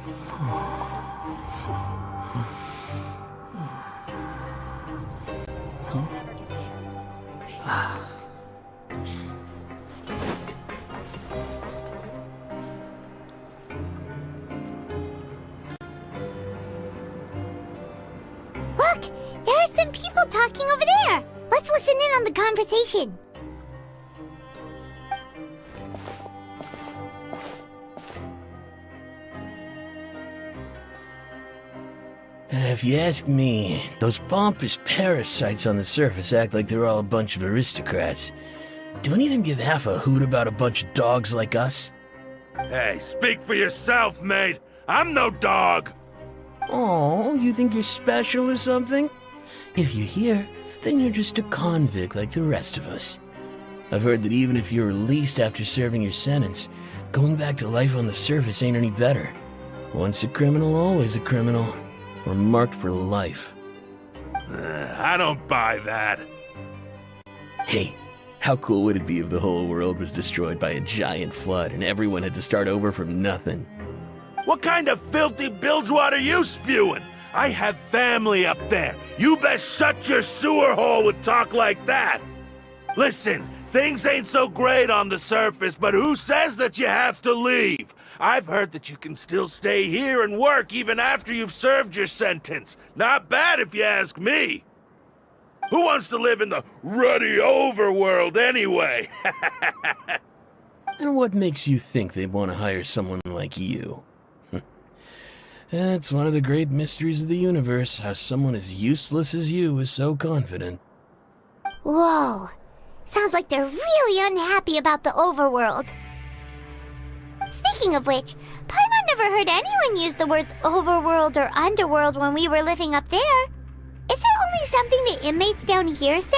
Look! There are some people talking over there! Let's listen in on the conversation. If you ask me, those pompous parasites on the surface act like they're all a bunch of aristocrats. Do any of them give half a hoot about a bunch of dogs like us? Hey, speak for yourself, mate. I'm no dog. Oh, you think you're special or something? If you're here, then you're just a convict like the rest of us. I've heard that even if you're released after serving your sentence, going back to life on the surface ain't any better. Once a criminal, always a criminal. We're marked for life. I don't buy that. Hey, how cool would it be if the whole world was destroyed by a giant flood and everyone had to start over from nothing? What kind of filthy bilgewater are you spewing? I have family up there. You best shut your sewer hole with talk like that. Listen, things ain't so great on the surface, but who says that you have to leave? I've heard that you can still stay here and work even after you've served your sentence. Not bad if you ask me. Who wants to live in the ruddy overworld anyway? And what makes you think they'd want to hire someone like you? That's one of the great mysteries of the universe, how someone as useless as you is so confident. Whoa. Sounds like they're really unhappy about the overworld. Speaking of which, Paimon never heard anyone use the words overworld or underworld when we were living up there. Is it only something the inmates down here say?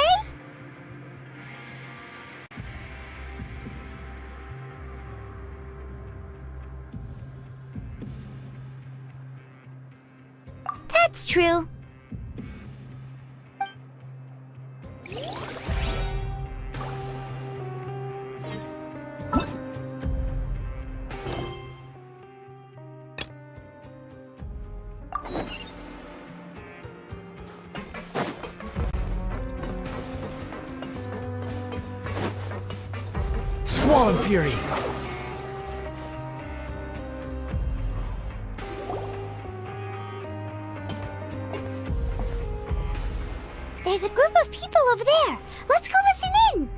That's true. Squall and Fury! There's a group of people over there. Let's go listen in.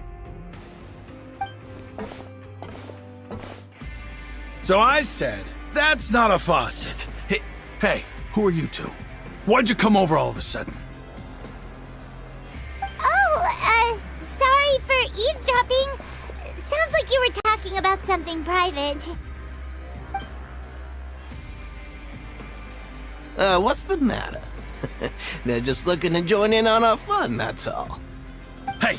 So I said, that's not a faucet. Hey, who are you two? Why'd you come over all of a sudden? Oh, sorry for eavesdropping. Sounds like you were talking about something private. What's the matter? They're just looking to join in on our fun, that's all. Hey,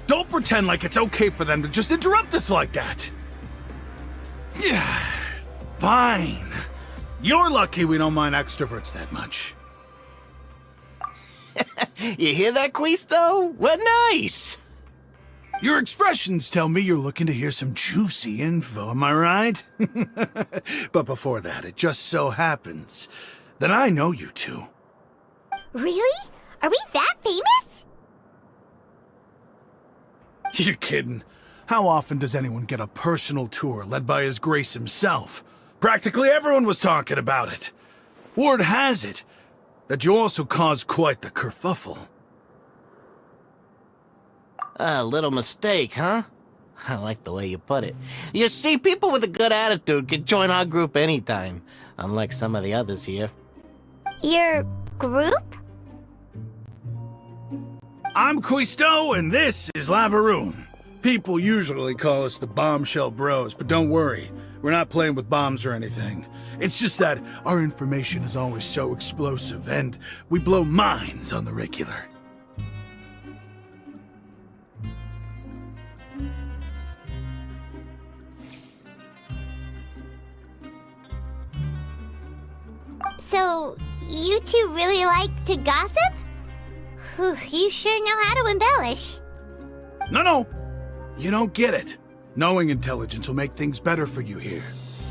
don't pretend like it's okay for them to just interrupt us like that. Yeah, fine. You're lucky we don't mind extroverts that much. You hear that, Quisto? We're nice! Your expressions tell me you're looking to hear some juicy info, am I right? But before that, it just so happens that I know you two. Really? Are we that famous? You're kidding. How often does anyone get a personal tour led by His Grace himself? Practically everyone was talking about it. Word has it that you also caused quite the kerfuffle. A little mistake, huh? I like the way you put it. You see, people with a good attitude can join our group anytime, unlike some of the others here. Your group? I'm Quisto, and this is Lavaroon. People usually call us the Bombshell Bros, but don't worry, we're not playing with bombs or anything. It's just that our information is always so explosive, and we blow minds on the regular. So, you two really like to gossip? Whew, you sure know how to embellish. No, you don't get it. Knowing intelligence will make things better for you here.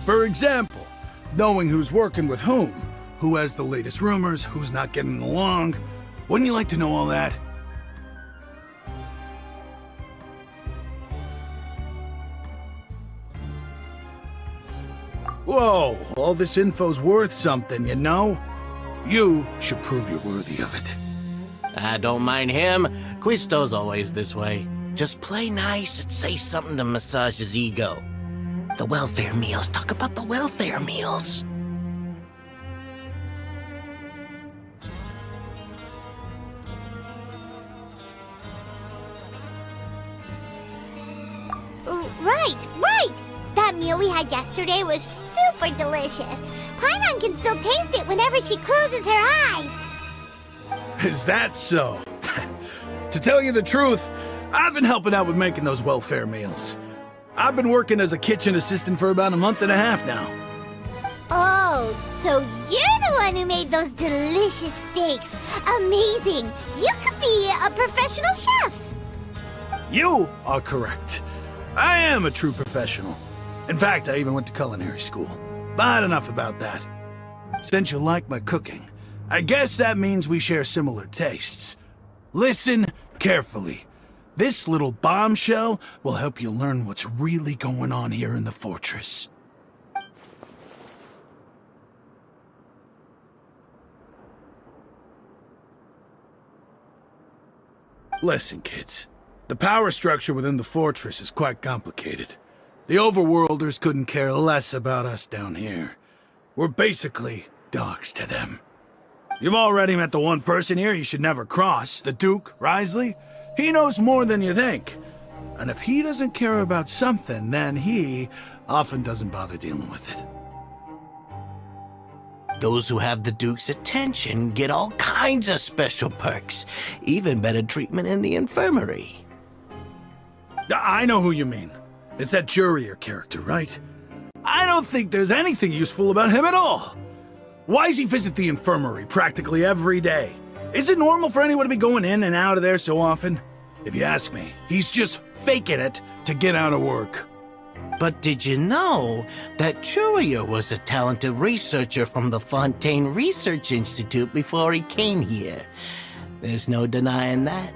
For example, Knowing who's working with whom, who has the latest rumors, who's not getting along. Wouldn't you like to know all that? Whoa, all this info's worth something, you know? You should prove you're worthy of it. I don't mind him. Quisto's always this way. Just play nice and say something to massage his ego. The welfare meals. Talk about the welfare meals. Right! That meal we had yesterday was super delicious. Paimon can still taste it whenever she closes her eyes. Is that so? To tell you the truth, I've been helping out with making those welfare meals. I've been working as a kitchen assistant for about a month and a half now. Oh, so you're the one who made those delicious steaks. Amazing! You could be a professional chef. You are correct. I am a true professional. In fact, I even went to culinary school. But enough about that. Since you like my cooking, I guess that means we share similar tastes. Listen carefully. This little bombshell will help you learn what's really going on here in the fortress. Listen, kids. The power structure within the fortress is quite complicated. The overworlders couldn't care less about us down here. We're basically dogs to them. You've already met the one person here you should never cross, the Duke, Risley. He knows more than you think. And if he doesn't care about something, then he often doesn't bother dealing with it. Those who have the Duke's attention get all kinds of special perks. Even better treatment in the infirmary. I know who you mean. It's that Jurier character, right? I don't think there's anything useful about him at all. Why does he visit the infirmary practically every day? Is it normal for anyone to be going in and out of there so often? If you ask me, he's just faking it to get out of work. But did you know that Jurier was a talented researcher from the Fontaine Research Institute before he came here? There's no denying that.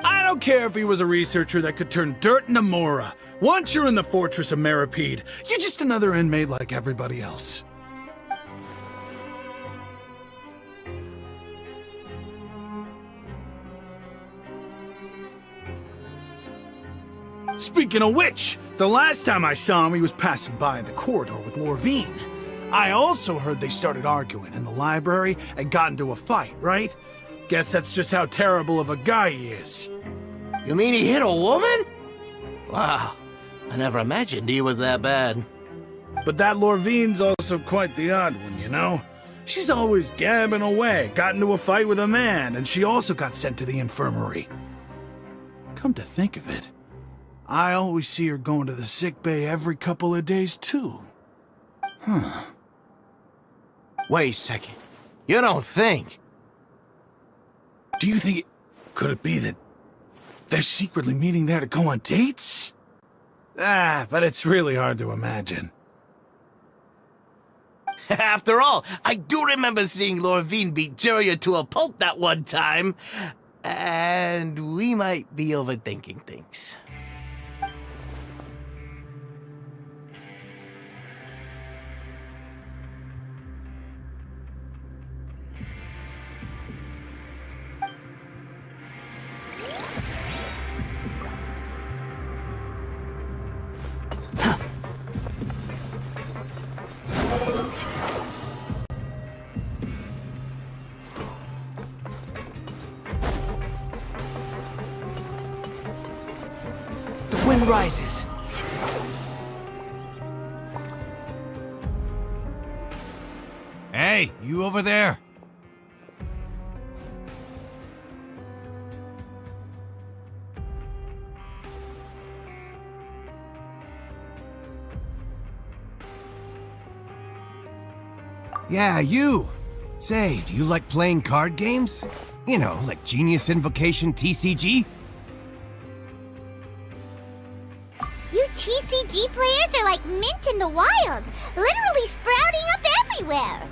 I don't care if he was a researcher that could turn dirt into Mora. Once you're in the fortress of Meripede, you're just another inmate like everybody else. Speaking of which, the last time I saw him, he was passing by in the corridor with Lorvine. I also heard they started arguing in the library and got into a fight, right? Guess that's just how terrible of a guy he is. You mean he hit a woman? Wow, I never imagined he was that bad. But that Lorvine's also quite the odd one, you know? She's always gabbing away, got into a fight with a man, and she also got sent to the infirmary. Come to think of it, I always see her going to the sick bay every couple of days, too. Huh. Wait a second. You don't think? Do you think could it be that they're secretly meeting there to go on dates? But it's really hard to imagine. After all, I do remember seeing Lorvine beat Jurier to a pulp that one time. And we might be overthinking things. The wind rises. Hey, you over there? Yeah, you. Say, do you like playing card games? You know, like Genius Invocation TCG? You TCG RPG players are like mint in the wild, literally sprouting up everywhere.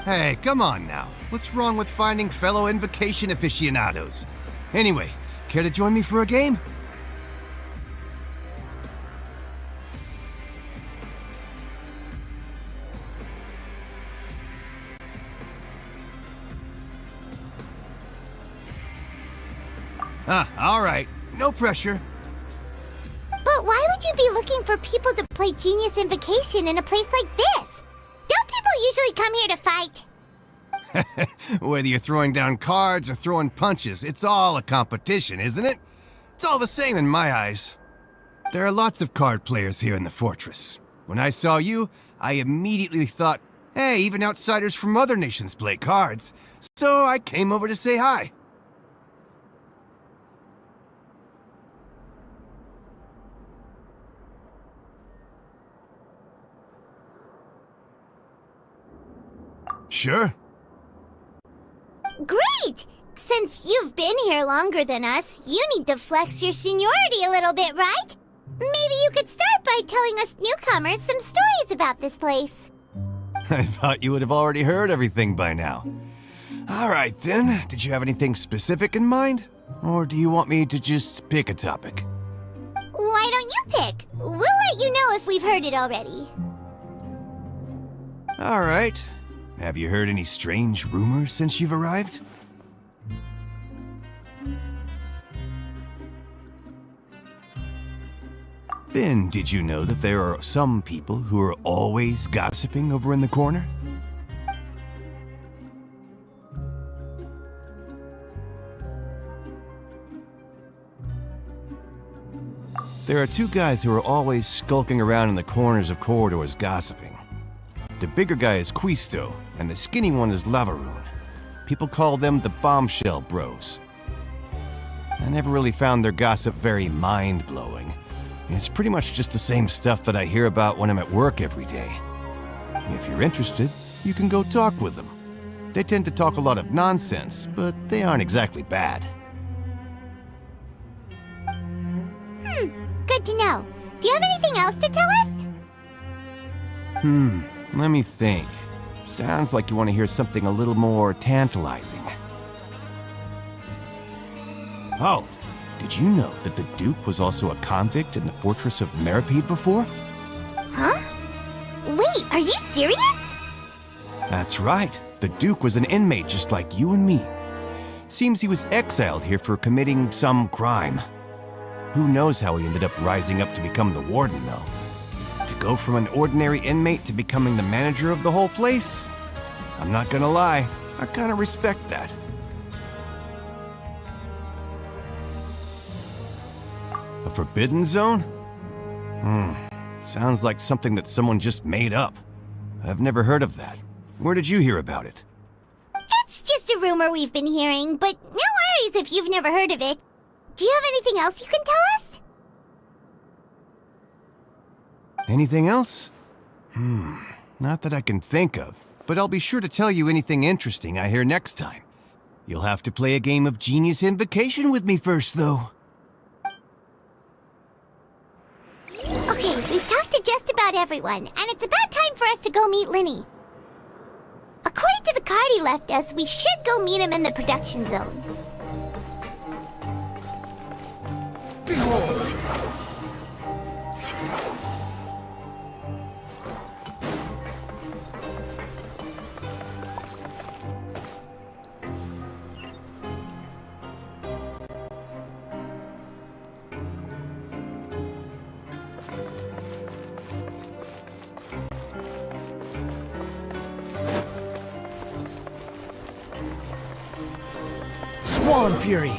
Hey, come on now. What's wrong with finding fellow invocation aficionados? Anyway, care to join me for a game? All right. No pressure. But why would you be looking for people to play Genius Invocation in a place like this? Don't people usually come here to fight? Whether you're throwing down cards or throwing punches, it's all a competition, isn't it? It's all the same in my eyes. There are lots of card players here in the fortress. When I saw you, I immediately thought, hey, even outsiders from other nations play cards. So I came over to say hi. Sure. Great! Since you've been here longer than us, you need to flex your seniority a little bit, right? Maybe you could start by telling us newcomers some stories about this place. I thought you would have already heard everything by now. All right then, did you have anything specific in mind? Or do you want me to just pick a topic? Why don't you pick? We'll let you know if we've heard it already. All right. Have you heard any strange rumors since you've arrived? Ben, did you know that there are some people who are always gossiping over in the corner? There are two guys who are always skulking around in the corners of corridors gossiping. The bigger guy is Quisto, and the skinny one is Lavaroon. People call them the Bombshell Bros. I never really found their gossip very mind-blowing. It's pretty much just the same stuff that I hear about when I'm at work every day. If you're interested, you can go talk with them. They tend to talk a lot of nonsense, but they aren't exactly bad. Good to know. Do you have anything else to tell us? Let me think. Sounds like you want to hear something a little more tantalizing. Oh, did you know that the Duke was also a convict in the fortress of Meripede before? Huh? Wait, are you serious? That's right. The Duke was an inmate just like you and me. Seems he was exiled here for committing some crime. Who knows how he ended up rising up to become the warden, though. To go from an ordinary inmate to becoming the manager of the whole place? I'm not gonna lie, I kinda respect that. A forbidden zone? Sounds like something that someone just made up. I've never heard of that. Where did you hear about it? It's just a rumor we've been hearing, but no worries if you've never heard of it. Do you have anything else you can tell us? Anything else? Not that I can think of, but I'll be sure to tell you anything interesting I hear next time. You'll have to play a game of Genius Invocation with me first, though. Okay, we've talked to just about everyone, and it's about time for us to go meet Linny. According to the card he left us, we should go meet him in the production zone. Swan Fury!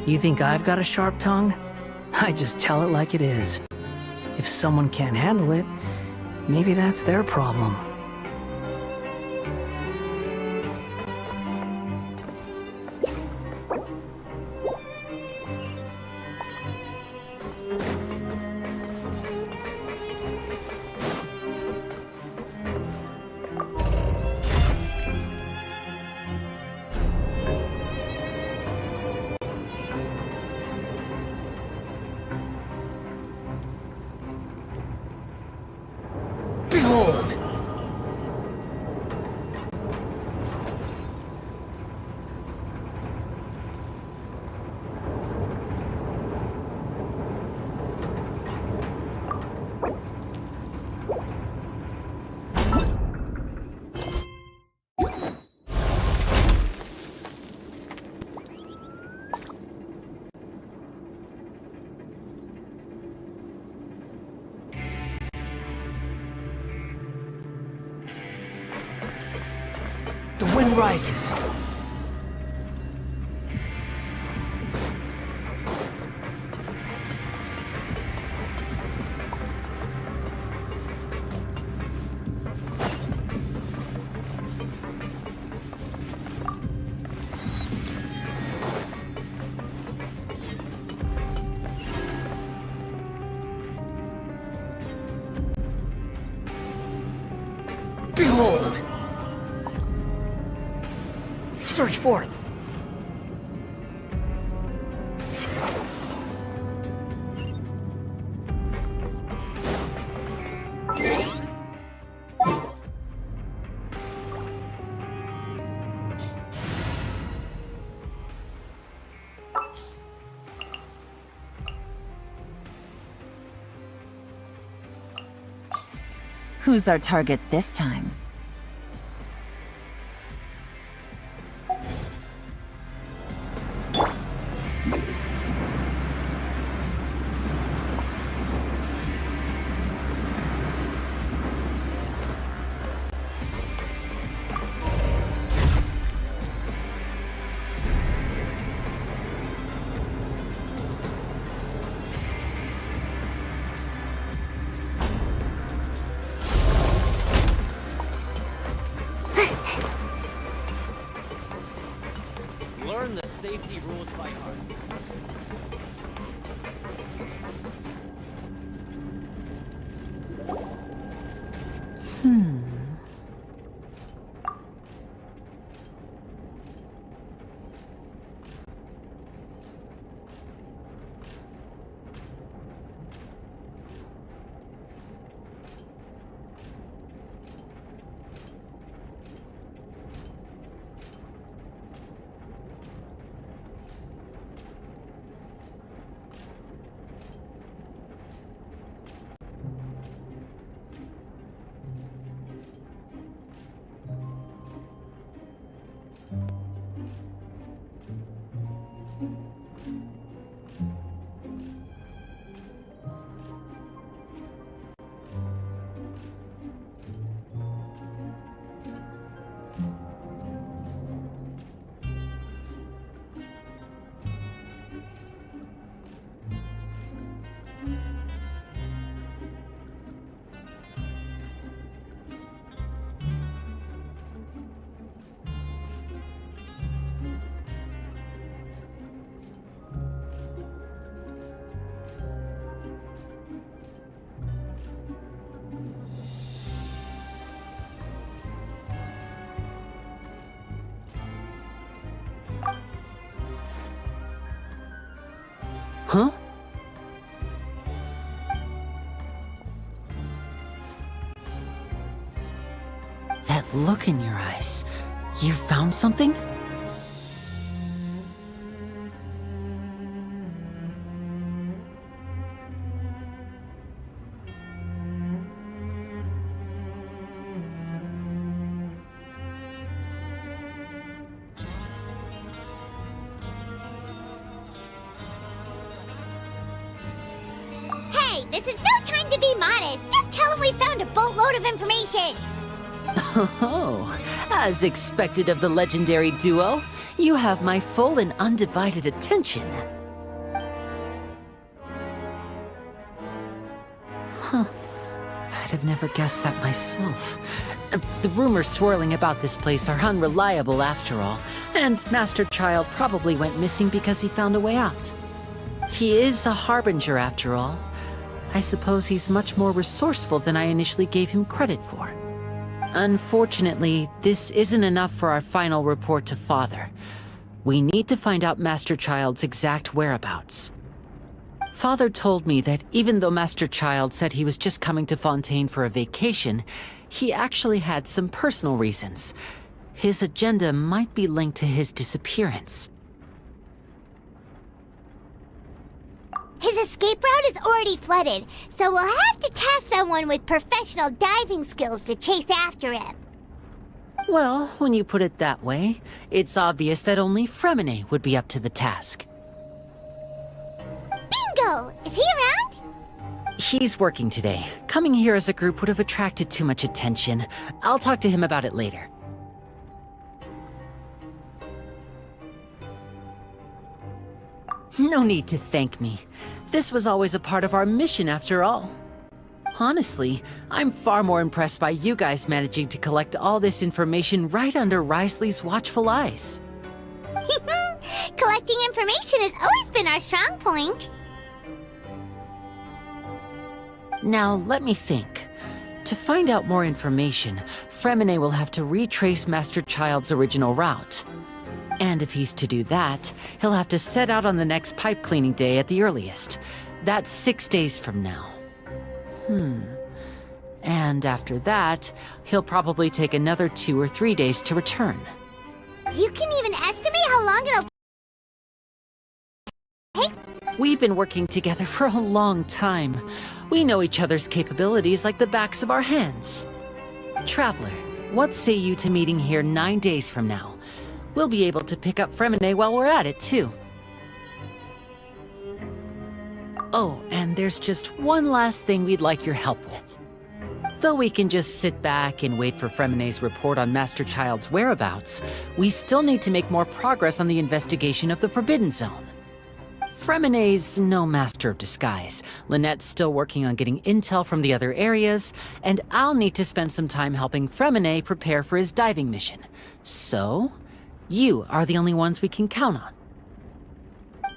You think I've got a sharp tongue? I just tell it like it is. If someone can't handle it, maybe that's their problem. wind rises. Behold! Search forth! Who's our target this time? Learn the safety rules by heart. Huh? That look in your eyes. You found something? Hey, this is no time to be modest. Just tell him we found a boatload of information. Oh, as expected of the legendary duo, you have my full and undivided attention. Huh. I'd have never guessed that myself. The rumors swirling about this place are unreliable after all, and Master Child probably went missing because he found a way out. He is a harbinger after all. I suppose he's much more resourceful than I initially gave him credit for. Unfortunately, this isn't enough for our final report to Father. We need to find out Master Child's exact whereabouts. Father told me that even though Master Child said he was just coming to Fontaine for a vacation, he actually had some personal reasons. His agenda might be linked to his disappearance. His escape route is already flooded, so we'll have to task someone with professional diving skills to chase after him. Well, when you put it that way, it's obvious that only Fremine would be up to the task. Bingo! Is he around? He's working today. Coming here as a group would have attracted too much attention. I'll talk to him about it later. No need to thank me. This was always a part of our mission after all. Honestly, I'm far more impressed by you guys managing to collect all this information right under Risley's watchful eyes. Collecting information has always been our strong point. Now, let me think. To find out more information, Fremine will have to retrace Master Child's original route. And if he's to do that, he'll have to set out on the next pipe cleaning day at the earliest. That's 6 days from now. And after that, he'll probably take another 2 or 3 days to return. You can even estimate how long it'll take? We've been working together for a long time. We know each other's capabilities like the backs of our hands. Traveler, what say you to meeting here 9 days from now? We'll be able to pick up Fremine while we're at it, too. Oh, and there's just one last thing we'd like your help with. Though we can just sit back and wait for Fremine's report on Master Child's whereabouts, we still need to make more progress on the investigation of the Forbidden Zone. Fremine's no master of disguise, Lynette's still working on getting intel from the other areas, and I'll need to spend some time helping Fremine prepare for his diving mission. So, you are the only ones we can count on.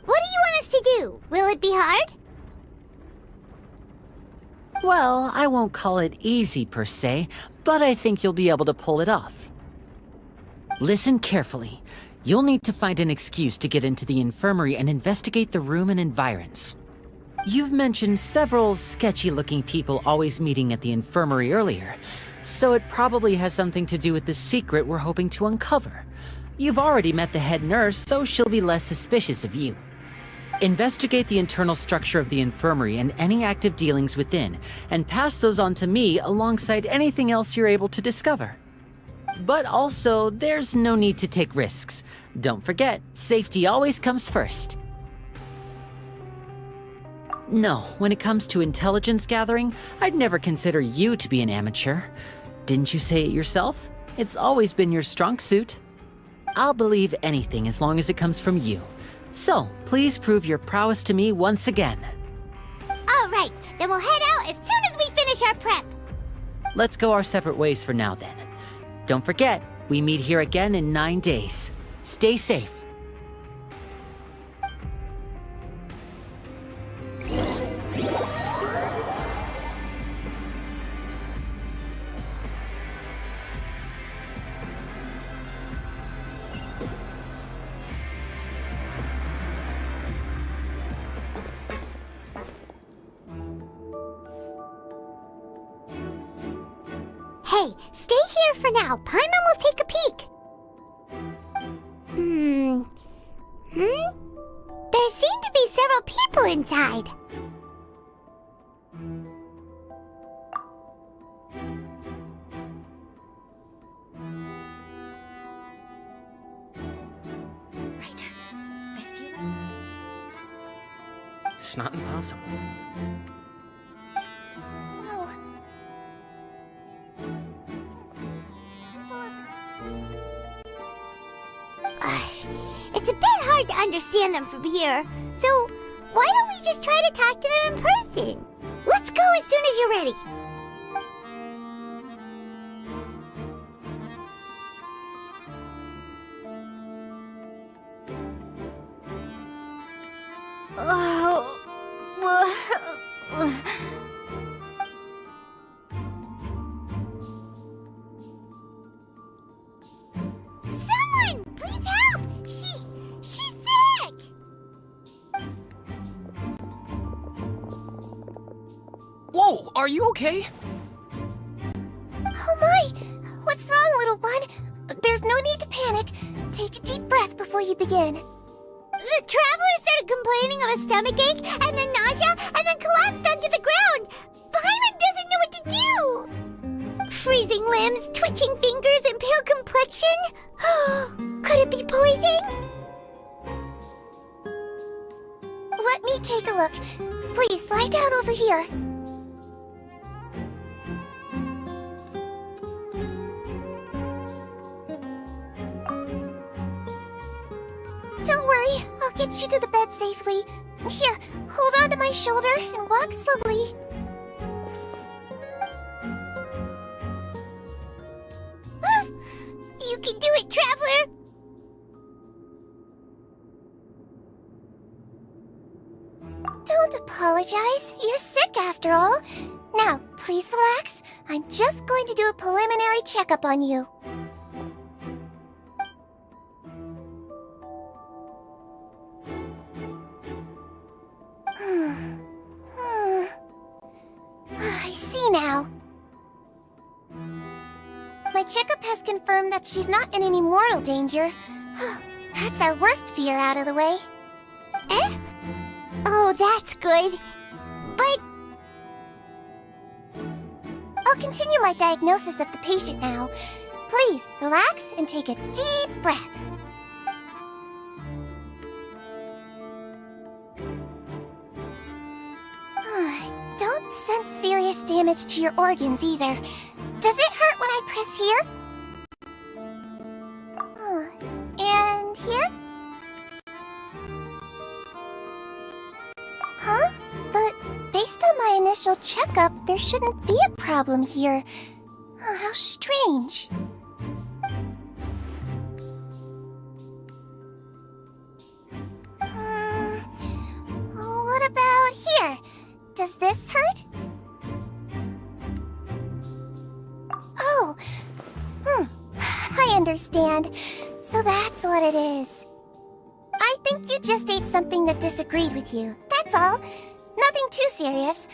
What do you want us to do? Will it be hard? Well, I won't call it easy per se, but I think you'll be able to pull it off. Listen carefully. You'll need to find an excuse to get into the infirmary and investigate the room and environs. You've mentioned several sketchy-looking people always meeting at the infirmary earlier, so it probably has something to do with the secret we're hoping to uncover. You've already met the head nurse, so she'll be less suspicious of you. Investigate the internal structure of the infirmary and any active dealings within, and pass those on to me alongside anything else you're able to discover. But also, there's no need to take risks. Don't forget, safety always comes first. No, when it comes to intelligence gathering, I'd never consider you to be an amateur. Didn't you say it yourself? It's always been your strong suit. I'll believe anything as long as it comes from you. So, please prove your prowess to me once again. All right, then we'll head out as soon as we finish our prep. Let's go our separate ways for now then. Don't forget, we meet here again in 9 days. Stay safe. Hey, stay here for now. Paimon will take a peek. There seem to be several people inside. Right. I feel like It's not impossible. Whoa. It's a bit hard to understand them from here, so why don't we just try to talk to them in person? Let's go as soon as you're ready. Someone, please help! She's sick! Whoa, are you okay? Oh my! What's wrong, little one? There's no need to panic. Take a deep breath before you begin. The traveler started complaining of a stomachache, and then nausea, and then collapsed onto the ground. Paimon doesn't know what to do. Freezing limbs, twitching fingers, and pale complexion. Could it be poison? Let me take a look. Please, lie down over here. Don't worry, I'll get you to the bed safely. Here, hold on to my shoulder and walk slowly. You can do it, Traveler! Don't apologize. You're sick after all. Now, please relax. I'm just going to do a preliminary checkup on you. I see now. My checkup has confirmed that she's not in any mortal danger. That's our worst fear out of the way. Eh? Oh, that's good. But... I'll continue my diagnosis of the patient now. Please, relax and take a deep breath. Don't sense serious damage to your organs either. Does it hurt when I press here? And here? Huh? But based on my initial checkup, there shouldn't be a problem here. How strange. What about here? Does this hurt? Oh, I understand. So that's what it is. I think you just ate something that disagreed with you. That's all. Nothing too serious.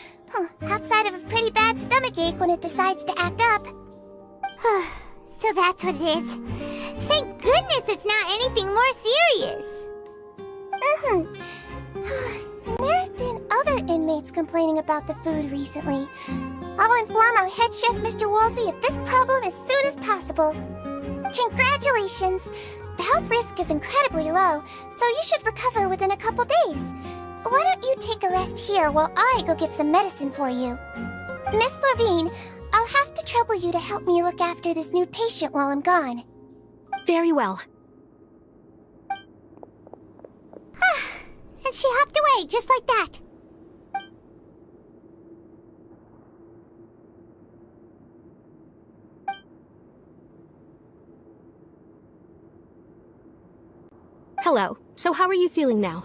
Outside of a pretty bad stomachache when it decides to act up. So that's what it is. Thank goodness it's not anything more serious. And there have been other inmates complaining about the food recently. I'll inform our head chef, Mr. Woolsey, of this problem as soon as possible. Congratulations! The health risk is incredibly low, so you should recover within a couple days. Why don't you take a rest here while I go get some medicine for you? Miss Levine, I'll have to trouble you to help me look after this new patient while I'm gone. Very well. And she hopped away, just like that. Hello. So how are you feeling now?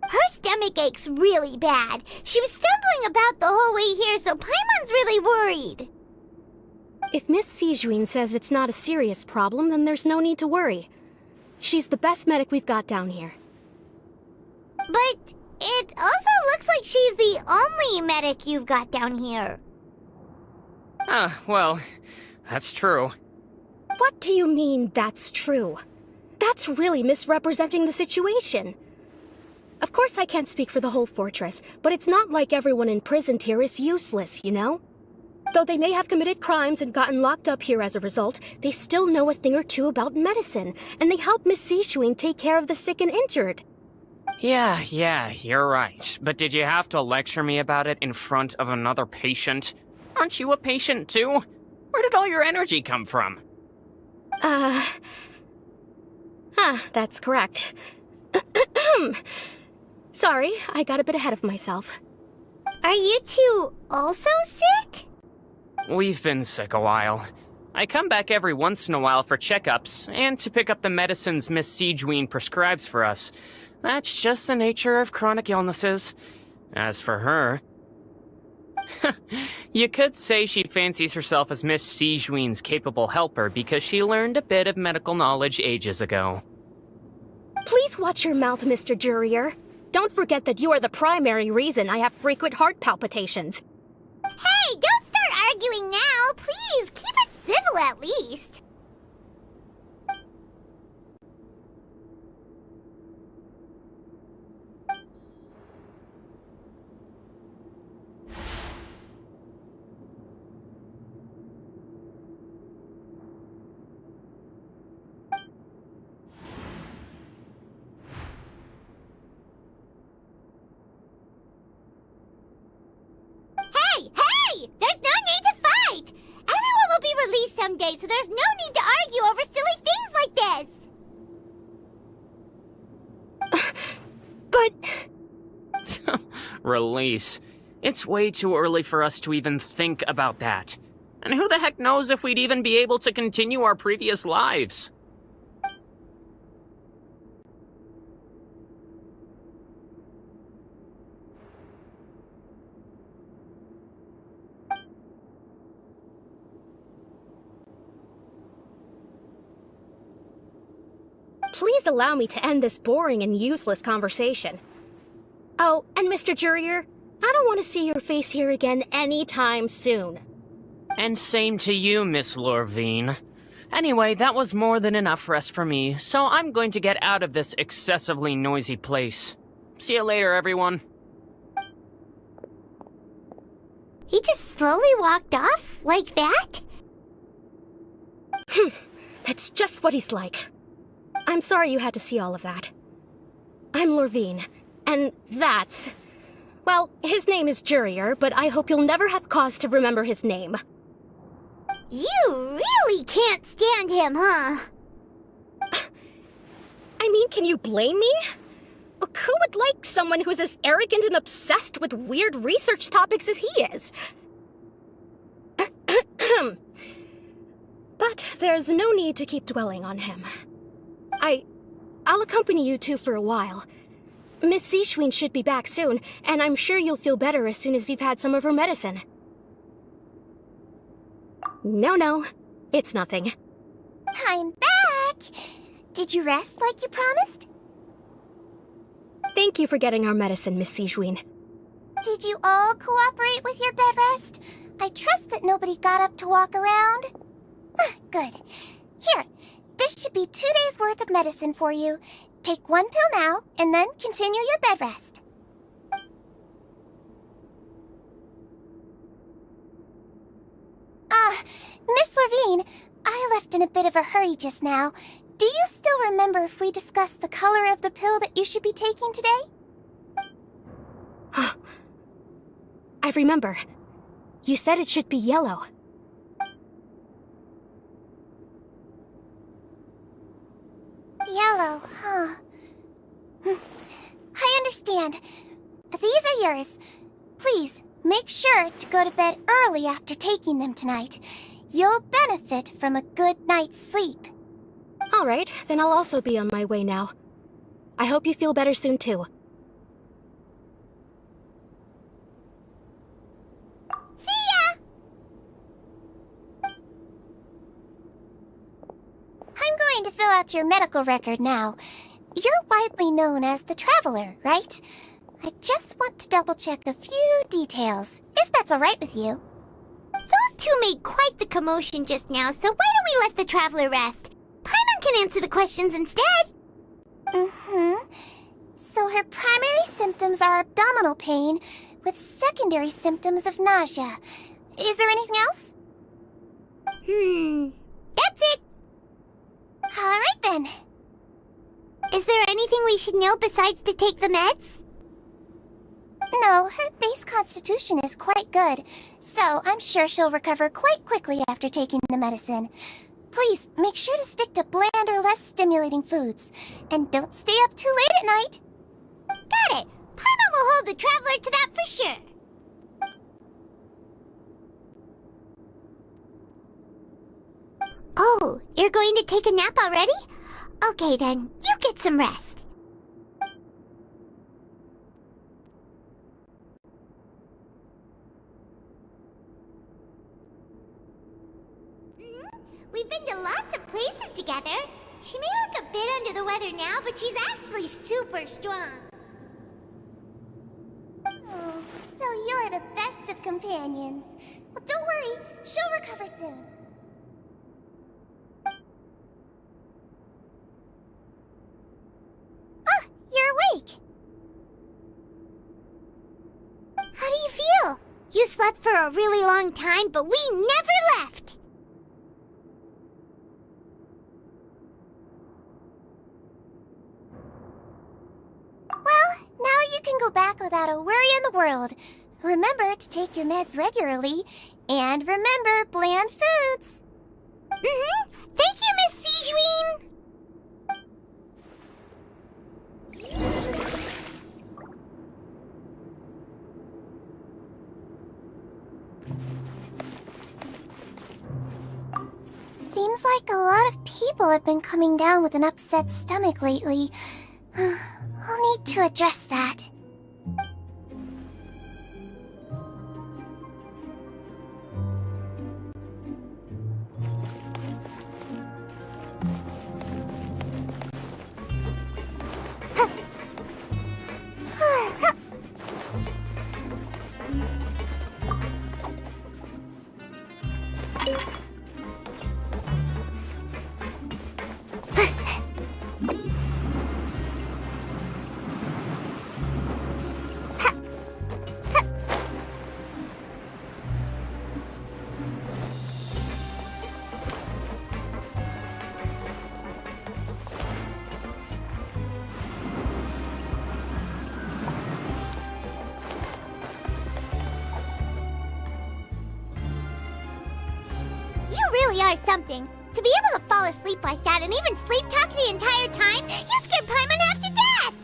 Her stomach aches really bad. She was stumbling about the whole way here, so Paimon's really worried. If Miss Sijuin says it's not a serious problem, then there's no need to worry. She's the best medic we've got down here. But it also looks like she's the only medic you've got down here. Well, that's true. What do you mean, that's true? That's really misrepresenting the situation. Of course I can't speak for the whole fortress, but it's not like everyone imprisoned here is useless, you know? Though they may have committed crimes and gotten locked up here as a result, they still know a thing or two about medicine, and they help Miss Sijuin take care of the sick and injured. Yeah, you're right. But did you have to lecture me about it in front of another patient? Aren't you a patient too? Where did all your energy come from? That's correct. Sorry, I got a bit ahead of myself. Are you two also sick? We've been sick a while. I come back every once in a while for checkups, and to pick up the medicines Miss Sijuin prescribes for us. That's just the nature of chronic illnesses. As for her... You could say she fancies herself as Miss Sijuin's capable helper because she learned a bit of medical knowledge ages ago. Please watch your mouth, Mr. Jurier. Don't forget that you are the primary reason I have frequent heart palpitations. Hey, don't start arguing now! Please, keep it civil at least! day, so there's no need to argue over silly things like this! But... Release. It's way too early for us to even think about that. And who the heck knows if we'd even be able to continue our previous lives? Please allow me to end this boring and useless conversation. Oh, and Mr. Jurier, I don't want to see your face here again anytime soon. And same to you, Miss Lorvine. Anyway, that was more than enough rest for me, so I'm going to get out of this excessively noisy place. See you later, everyone. He just slowly walked off like that? That's just what he's like. I'm sorry you had to see all of that. I'm Lorvine, and that's... Well, his name is Jurier, but I hope you'll never have cause to remember his name. You really can't stand him, huh? I mean, can you blame me? Who would like someone who's as arrogant and obsessed with weird research topics as he is? But there's no need to keep dwelling on him. I'll accompany you two for a while. Miss Zishwin should be back soon, and I'm sure you'll feel better as soon as you've had some of her medicine. No, it's nothing. I'm back! Did you rest like you promised? Thank you for getting our medicine, Miss Zishwin. Did you all cooperate with your bed rest? I trust that nobody got up to walk around. Good. Here, this should be 2 days' worth of medicine for you. Take one pill now, and then continue your bed rest. Miss Lorvine, I left in a bit of a hurry just now. Do you still remember if we discussed the color of the pill that you should be taking today? I remember. You said it should be yellow. Yellow, huh? I understand. These are yours. Please, make sure to go to bed early after taking them tonight. You'll benefit from a good night's sleep. All right, then I'll also be on my way now. I hope you feel better soon, too. See ya! I'm going to fill out your medical record now. You're widely known as the Traveler, right? I just want to double-check a few details, if that's all right with you. Those two made quite the commotion just now, so why don't we let the Traveler rest? Paimon can answer the questions instead. So her primary symptoms are abdominal pain, with secondary symptoms of nausea. Is there anything else? That's it. All right then. Is there anything we should know besides to take the meds? No, her base constitution is quite good, so I'm sure she'll recover quite quickly after taking the medicine. Please, make sure to stick to bland or less stimulating foods, and don't stay up too late at night. Got it. Paimon will hold the Traveler to that for sure. Oh, you're going to take a nap already? Okay then, you get some rest. We've been to lots of places together. She may look a bit under the weather now, but she's actually super strong. Oh, so you're the best of companions. Well, don't worry, she'll recover soon. Ah, you're awake. How do you feel? You slept for a really long time, but we never left. Well, now you can go back without a worry in the world. Remember to take your meds regularly, and remember bland foods. Thank you, Miss Sijuin! Seems like a lot of people have been coming down with an upset stomach lately. I'll need to address that. You really are something. To be able to fall asleep like that and even sleep talk the entire time, you scared Paimon half to death!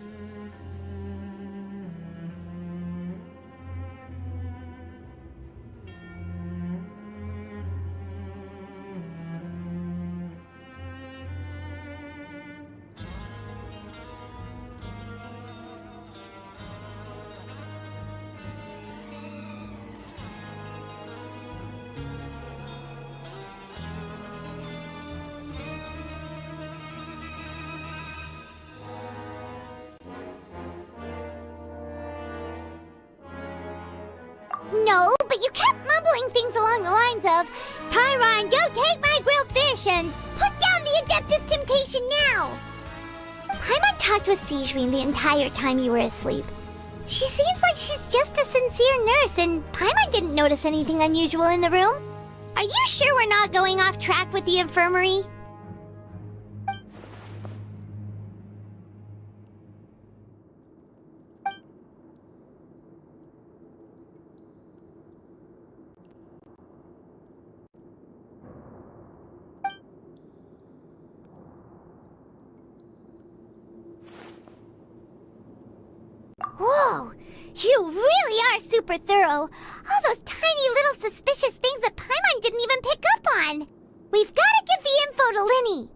No, but you kept mumbling things along the lines of, Pyron, go take my grilled fish and put down the Adeptus Temptation now! Paimon talked with Sijuin the entire time you were asleep. She seems like she's just a sincere nurse, and Paimon didn't notice anything unusual in the room. Are you sure we're not going off track with the infirmary? Whoa! You really are super thorough! All those tiny little suspicious things that Paimon didn't even pick up on! We've gotta give the info to Linny!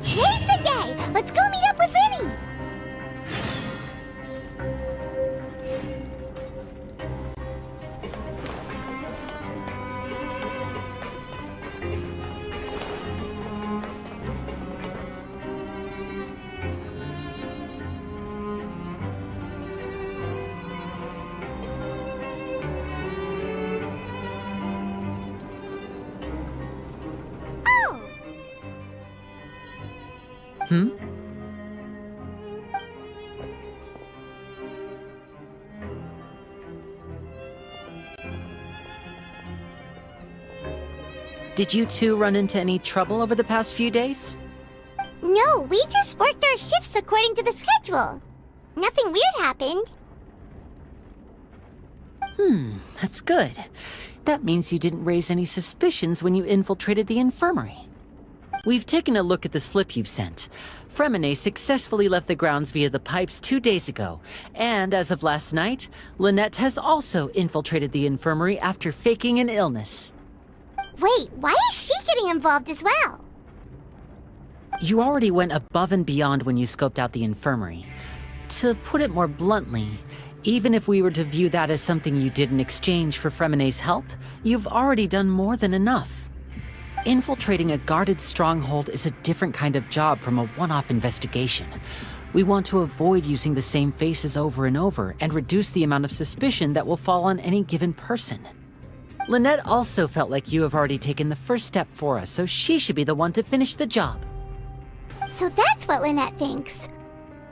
Today's the day! Let's go meet up with Linny! Hmm? Did you two run into any trouble over the past few days? No, we just worked our shifts according to the schedule. Nothing weird happened. That's good. That means you didn't raise any suspicions when you infiltrated the infirmary. We've taken a look at the slip you've sent. Fremine successfully left the grounds via the pipes 2 days ago, and as of last night, Lynette has also infiltrated the infirmary after faking an illness. Wait, why is she getting involved as well? You already went above and beyond when you scoped out the infirmary. To put it more bluntly, Even if we were to view that as something you did in exchange for Fremene's help, you've already done more than enough. Infiltrating a guarded stronghold is a different kind of job from a one-off investigation. We want to avoid using the same faces over and over and reduce the amount of suspicion that will fall on any given person. Lynette also felt like you have already taken the first step for us, so she should be the one to finish the job. So that's what Lynette thinks.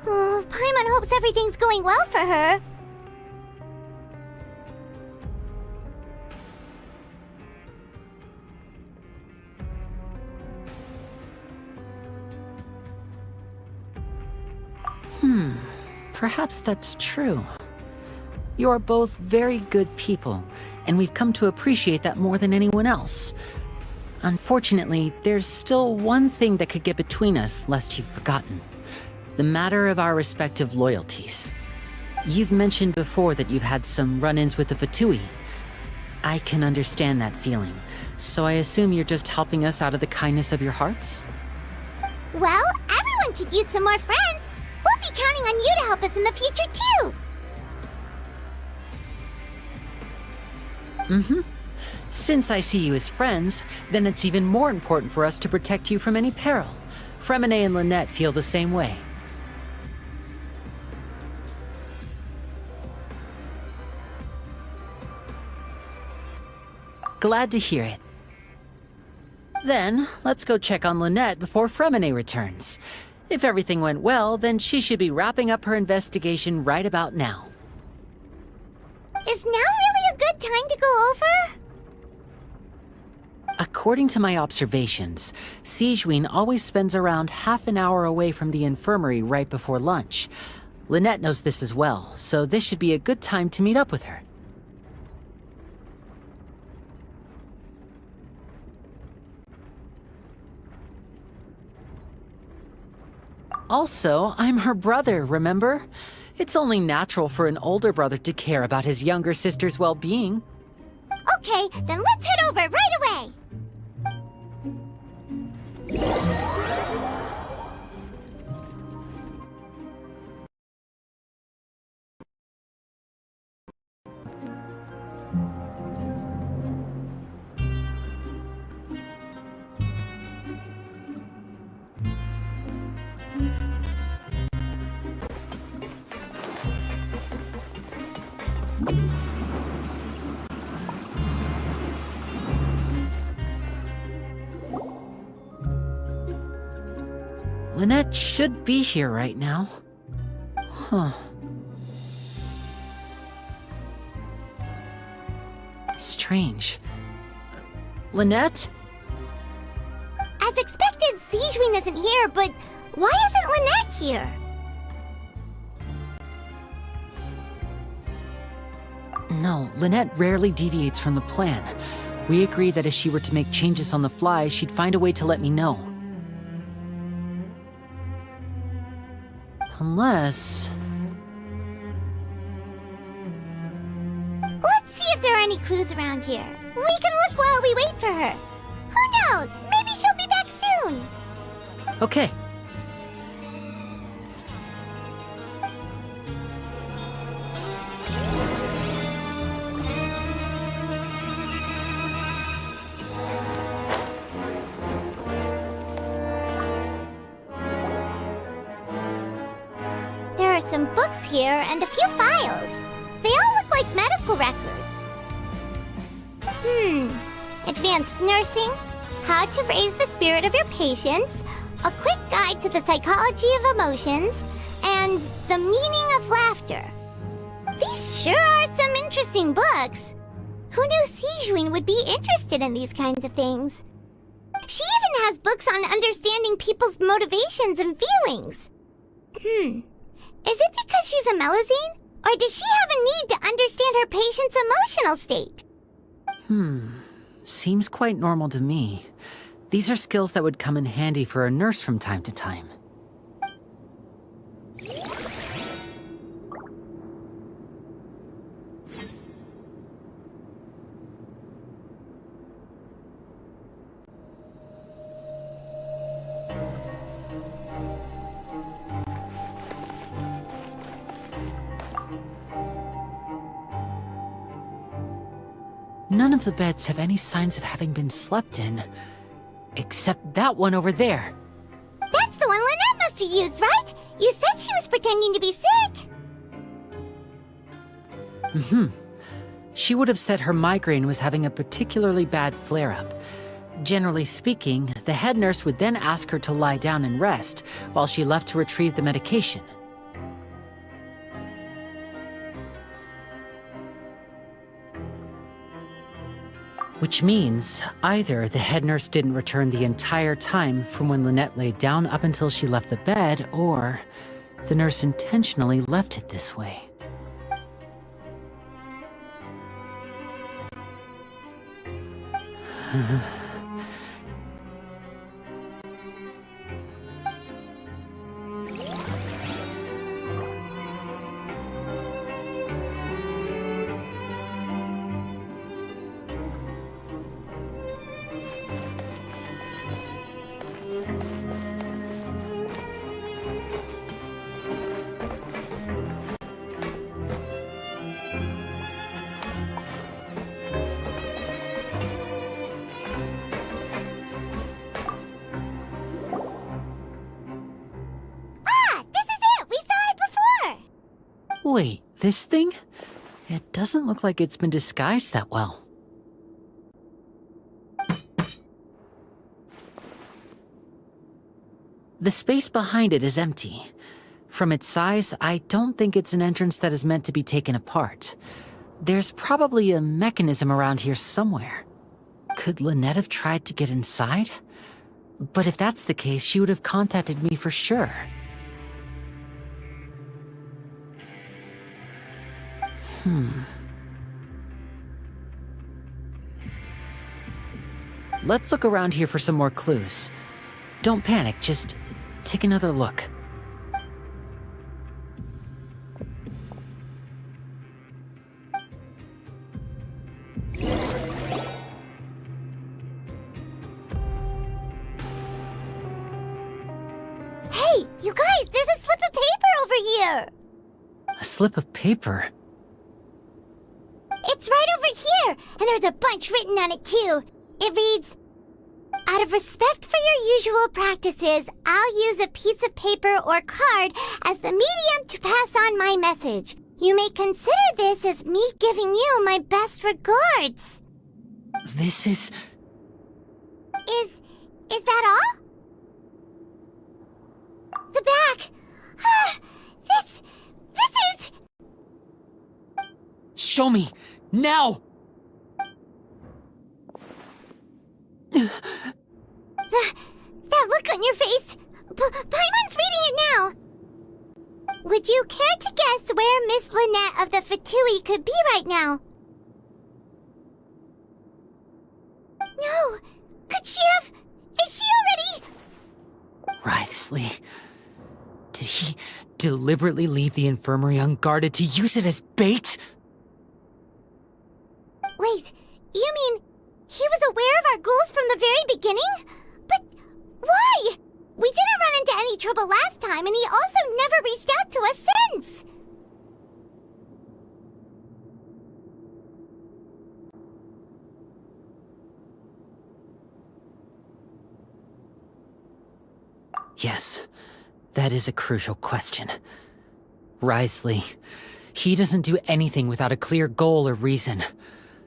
Oh, Paimon hopes everything's going well for her. Perhaps that's true. You're both very good people, and we've come to appreciate that more than anyone else. Unfortunately, there's still one thing that could get between us, lest you've forgotten. The matter of our respective loyalties. You've mentioned before that you've had some run-ins with the Fatui. I can understand that feeling, so I assume you're just helping us out of the kindness of your hearts? Well, everyone could use some more friends. We'll be counting on you to help us in the future, too. Since I see you as friends, then it's even more important for us to protect you from any peril. Fremene and Lynette feel the same way. Glad to hear it. Then, let's go check on Lynette before Fremene returns. If everything went well, then she should be wrapping up her investigation right about now. Is now really a good time to go over? According to my observations, Sigewinne always spends around half an hour away from the infirmary right before lunch. Lynette knows this as well, so this should be a good time to meet up with her. Also, I'm her brother, remember? It's only natural for an older brother to care about his younger sister's well-being. Okay, then let's head over right away! Lynette should be here right now. Huh. Strange. Lynette? As expected, Sigewinne isn't here, but why isn't Lynette here? No, Lynette rarely deviates from the plan. We agreed that if she were to make changes on the fly, she'd find a way to let me know. Unless... Let's see if there are any clues around here. We can look while we wait for her. Who knows? Maybe she'll be back soon. Okay. There are some books here and a few files. They all look like medical records. Advanced nursing, how to raise the spirit of your patients, a quick guide to the psychology of emotions, and the meaning of laughter. These sure are some interesting books. Who knew Sigewinne would be interested in these kinds of things? She even has books on understanding people's motivations and feelings. Is it because she's a Melusine? Or does she have a need to understand her patient's emotional state? Seems quite normal to me. These are skills that would come in handy for a nurse from time to time. none of the beds have any signs of having been slept in. Except that one over there. That's the one Lynette must have used, right? You said she was pretending to be sick. She would have said her migraine was having a particularly bad flare-up. Generally speaking, the head nurse would then ask her to lie down and rest, while she left to retrieve the medication. Which means, either the head nurse didn't return the entire time from when Lynette lay down up until she left the bed, or the nurse intentionally left it this way. Wait, this thing? It doesn't look like it's been disguised that well. The space behind it is empty. From its size, I don't think it's an entrance that is meant to be taken apart. There's probably a mechanism around here somewhere. Could Lynette have tried to get inside? But if that's the case, she would have contacted me for sure. Let's look around here for some more clues. Don't panic, just take another look. Hey, you guys, there's a slip of paper over here! A slip of paper? It's right over here, and there's a bunch written on it too. It reads, "Out of respect for your usual practices, I'll use a piece of paper or card as the medium to pass on my message. You may consider this as me giving you my best regards." This is... Is that all? The back. This is... Show me! Now! That look on your face. Paimon's reading it now. Would you care to guess where Miss Lynette of the Fatui could be right now? No. Could she have... Is she already... Writhsley. Did he deliberately leave the infirmary unguarded to use it as bait? Wait, you mean he was aware of our goals from the very beginning? But why? We didn't run into any trouble last time, and he also never reached out to us since. Yes, that is a crucial question. Writhsley, he doesn't do anything without a clear goal or reason.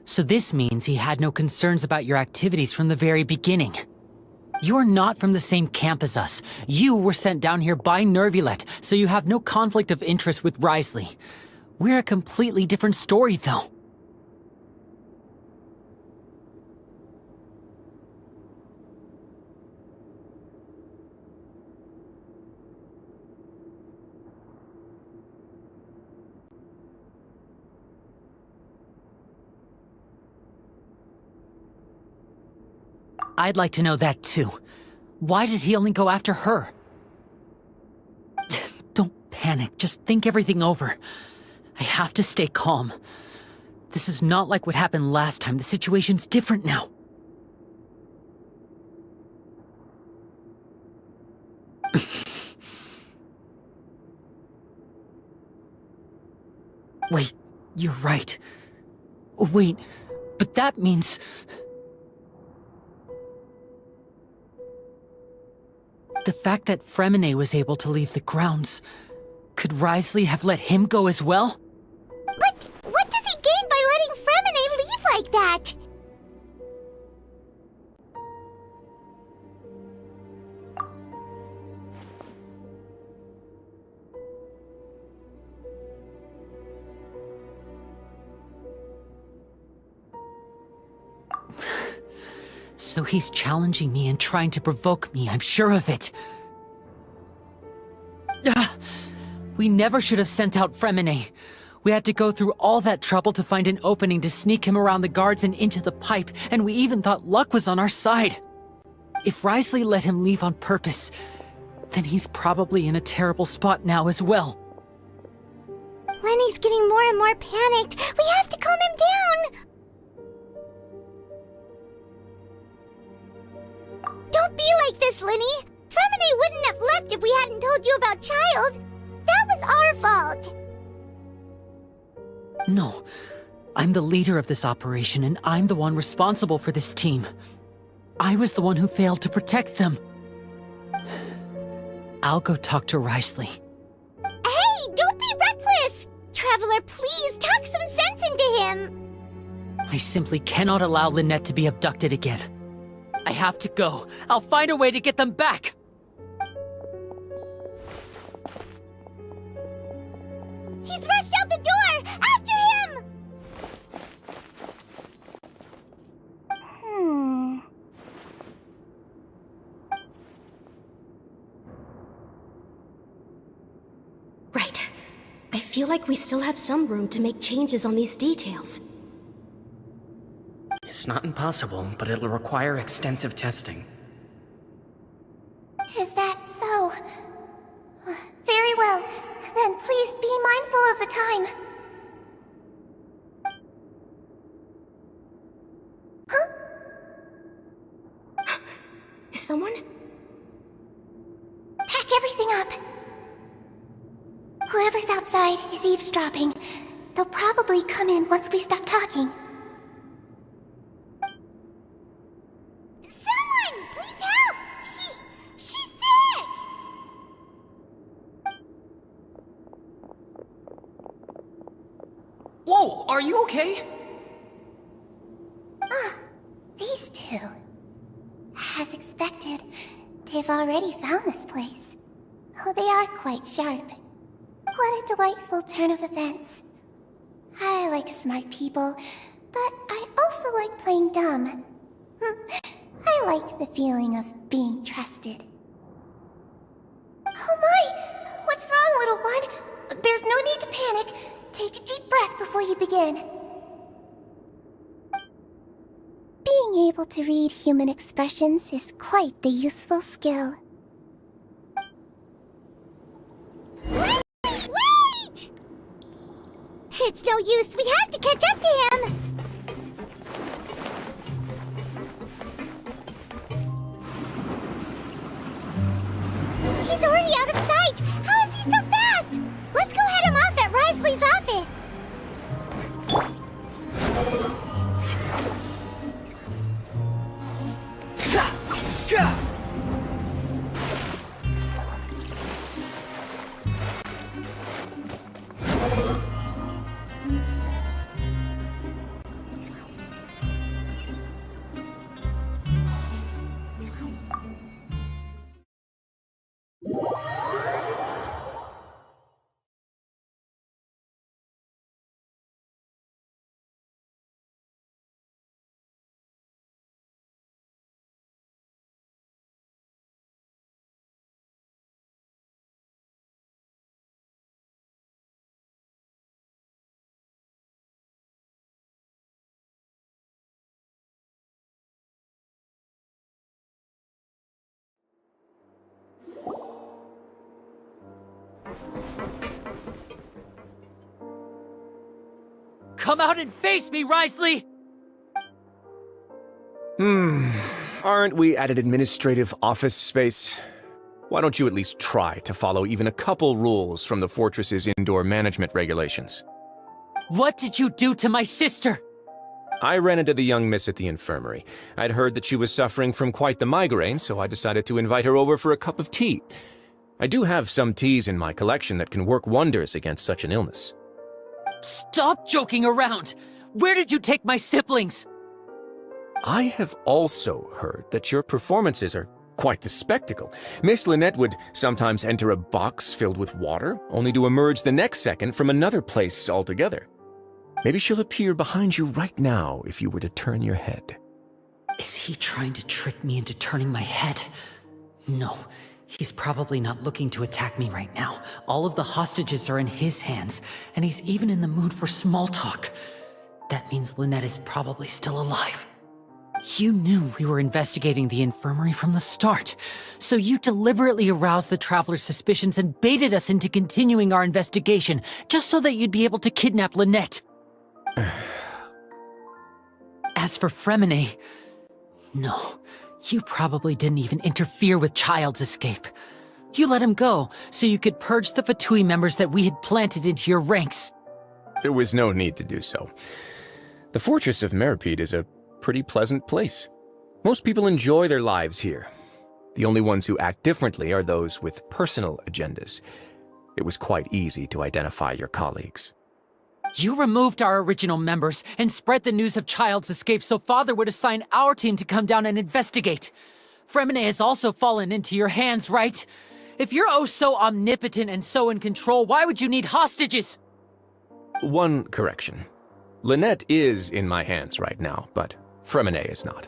So this means he had no concerns about your activities from the very beginning. You're not from the same camp as us. You were sent down here by Nervulet, so you have no conflict of interest with Writhsley. We're a completely different story, though. I'd like to know that too. Why did he only go after her? Don't panic, just think everything over. I have to stay calm. This is not like what happened last time. The situation's different now. Wait, you're right. Wait, But that means... the fact that Fremine was able to leave the grounds... could Wriothesley have let him go as well? But what does he gain by letting Fremine leave like that? So he's challenging me and trying to provoke me, I'm sure of it. We never should have sent out Fremine. We had to go through all that trouble to find an opening to sneak him around the guards and into the pipe, and we even thought luck was on our side. If Wriothesley let him leave on purpose, then he's probably in a terrible spot now as well. Lenny's getting more and more panicked. We have to calm him down. Don't be like this, Lenny. Fremine wouldn't have left if we hadn't told you about Child. That was our fault. No. I'm the leader of this operation, and I'm the one responsible for this team. I was the one who failed to protect them. I'll go talk to Wriothesley. Hey, don't be reckless! Traveler, please talk some sense into him. I simply cannot allow Lynette to be abducted again. I have to go. I'll find a way to get them back! He's rushed out the door! After him! Right. I feel like we still have some room to make changes on these details. It's not impossible, but it'll require extensive testing. Is that so? Very well. Then please be mindful of the time. Huh? Is someone? Pack everything up. Whoever's outside is eavesdropping. They'll probably come in once we stop talking. Someone! Please help! She's sick! Whoa, are you okay? These two. As expected, they've already found this place. Oh, they are quite sharp. What a delightful turn of events. I like smart people, but I also like playing dumb. I like the feeling of being trusted. Oh my! What's wrong, little one? There's no need to panic. Take a deep breath before you begin. Being able to read human expressions is quite the useful skill. Wait! It's no use. We have to catch up to him. He's already out of sight. How is he so fast? Let's go head him off at Wriothesley's office. Come out and face me, Wriothesley! Aren't we at an administrative office space? Why don't you at least try to follow even a couple rules from the fortress's indoor management regulations? What did you do to my sister? I ran into the young miss at the infirmary. I'd heard that she was suffering from quite the migraine, so I decided to invite her over for a cup of tea. I do have some teas in my collection that can work wonders against such an illness. Stop joking around! Where did you take my siblings? I have also heard that your performances are quite the spectacle. Miss Lynette would sometimes enter a box filled with water, only to emerge the next second from another place altogether. Maybe she'll appear behind you right now if you were to turn your head. Is he trying to trick me into turning my head? No, he's probably not looking to attack me right now. All of the hostages are in his hands, and he's even in the mood for small talk. That means Lynette is probably still alive. You knew we were investigating the infirmary from the start, so you deliberately aroused the Traveler's suspicions and baited us into continuing our investigation, just so that you'd be able to kidnap Lynette. As for Fremine, no, you probably didn't even interfere with Child's escape. You let him go, so you could purge the Fatui members that we had planted into your ranks. There was no need to do so. The Fortress of Meripede is a pretty pleasant place. Most people enjoy their lives here. The only ones who act differently are those with personal agendas. It was quite easy to identify your colleagues. You removed our original members and spread the news of Child's escape so Father would assign our team to come down and investigate. Fremine has also fallen into your hands, right? If you're oh so omnipotent and so in control, why would you need hostages? One correction. Lynette is in my hands right now, but Fremine is not.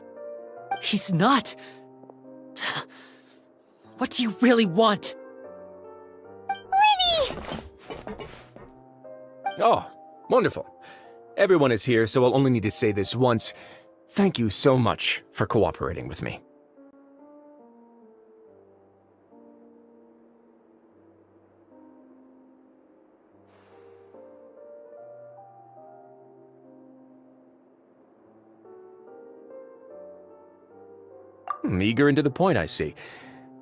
He's not? What do you really want? Linny! Oh, wonderful. Everyone is here, so I'll only need to say this once. Thank you so much for cooperating with me. Eager and to the point, I see.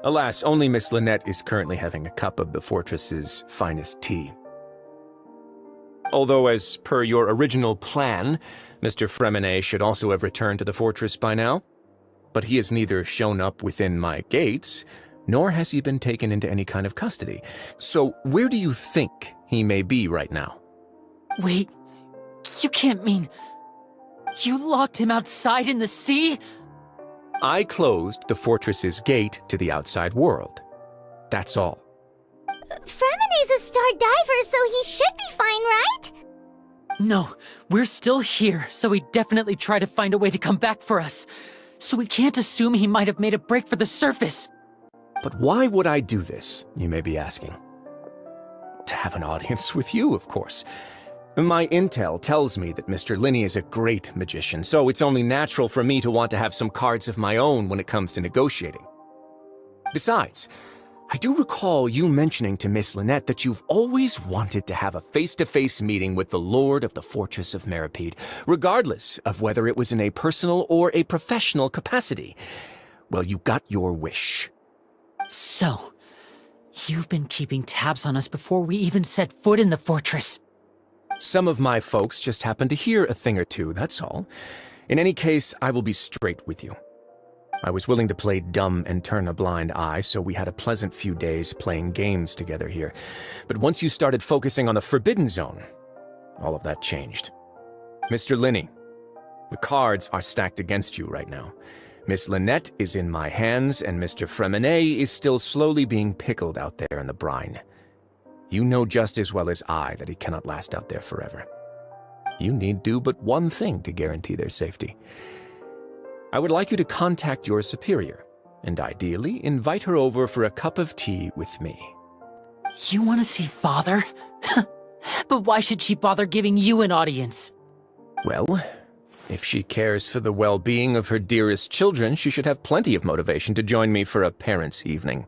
Alas, only Miss Lynette is currently having a cup of the fortress's finest tea. Although, as per your original plan, Mr. Fremine should also have returned to the fortress by now. But he has neither shown up within my gates, nor has he been taken into any kind of custody. So where do you think he may be right now? Wait, you can't mean... You locked him outside in the sea? I closed the fortress's gate to the outside world. That's all. Fremine's a star diver, so he should be fine, right? No, we're still here, so he definitely tried to find a way to come back for us. So we can't assume he might have made a break for the surface. But why would I do this, you may be asking? To have an audience with you, of course. My intel tells me that Mr. Linney is a great magician, so it's only natural for me to want to have some cards of my own when it comes to negotiating. Besides, I do recall you mentioning to Miss Lynette that you've always wanted to have a face-to-face meeting with the Lord of the Fortress of Meripede, regardless of whether it was in a personal or a professional capacity. Well, you got your wish. So, you've been keeping tabs on us before we even set foot in the fortress. Some of my folks just happened to hear a thing or two, that's all. In any case, I will be straight with you. I was willing to play dumb and turn a blind eye, so we had a pleasant few days playing games together here. But once you started focusing on the Forbidden Zone, all of that changed. Mr. Linney, the cards are stacked against you right now. Miss Lynette is in my hands, and Mr. Fremine is still slowly being pickled out there in the brine. You know just as well as I that he cannot last out there forever. You need do but one thing to guarantee their safety. I would like you to contact your superior, and ideally invite her over for a cup of tea with me. You want to see Father? But why should she bother giving you an audience? Well, if she cares for the well-being of her dearest children, she should have plenty of motivation to join me for a parents' evening.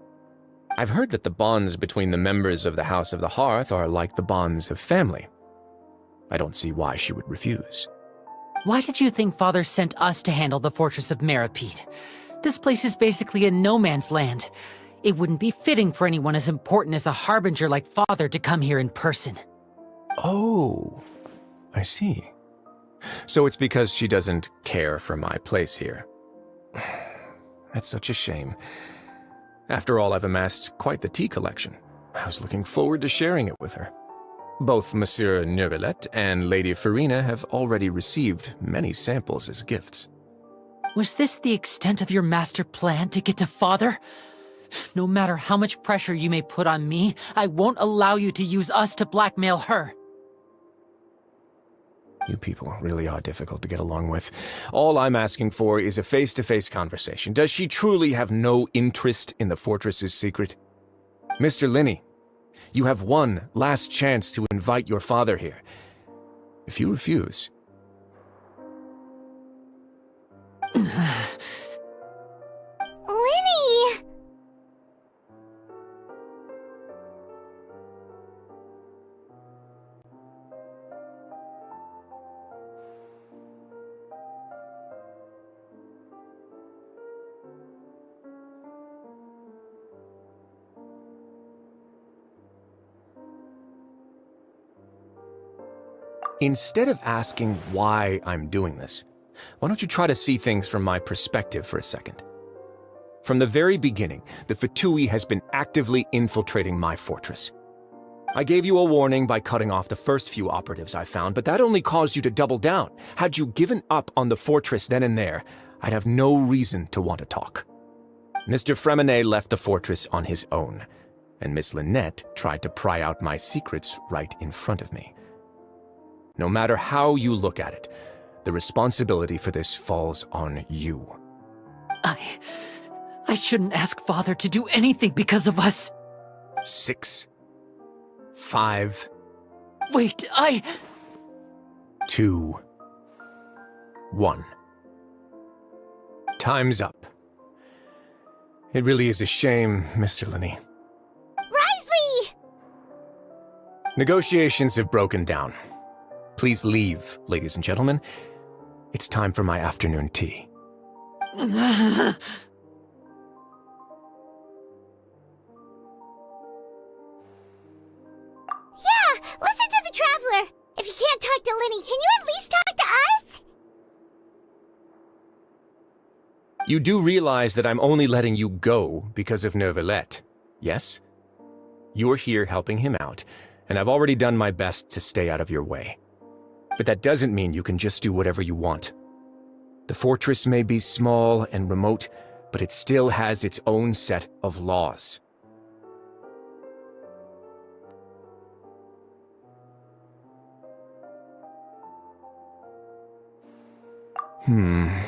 I've heard that the bonds between the members of the House of the Hearth are like the bonds of family. I don't see why she would refuse. Why did you think Father sent us to handle the Fortress of Meripede? This place is basically a no-man's land. It wouldn't be fitting for anyone as important as a harbinger like Father to come here in person. Oh, I see. So it's because she doesn't care for my place here. That's such a shame. After all, I've amassed quite the tea collection. I was looking forward to sharing it with her. Both Monsieur Neuvillette and Lady Farina have already received many samples as gifts. Was this the extent of your master plan to get to Father? No matter how much pressure you may put on me, I won't allow you to use us to blackmail her. You people really are difficult to get along with. All I'm asking for is a face-to-face conversation. Does she truly have no interest in the fortress's secret? Mr. Linney, you have one last chance to invite your father here. If you refuse... Linny! Instead of asking why I'm doing this, why don't you try to see things from my perspective for a second? From the very beginning, the Fatui has been actively infiltrating my fortress. I gave you a warning by cutting off the first few operatives I found, but that only caused you to double down. Had you given up on the fortress then and there, I'd have no reason to want to talk. Mr. Fremenet left the fortress on his own, and Miss Lynette tried to pry out my secrets right in front of me. No matter how you look at it, the responsibility for this falls on you. I shouldn't ask Father to do anything because of us. 6, 5... Wait, 2, 1. Time's up. It really is a shame, Mr. Linney. Risley! Negotiations have broken down. Please leave, ladies and gentlemen. It's time for my afternoon tea. Yeah, listen to the Traveler! If you can't talk to Linny, can you at least talk to us? You do realize that I'm only letting you go because of Neuvillette, yes? You're here helping him out, and I've already done my best to stay out of your way. But that doesn't mean you can just do whatever you want. The fortress may be small and remote, but it still has its own set of laws. Then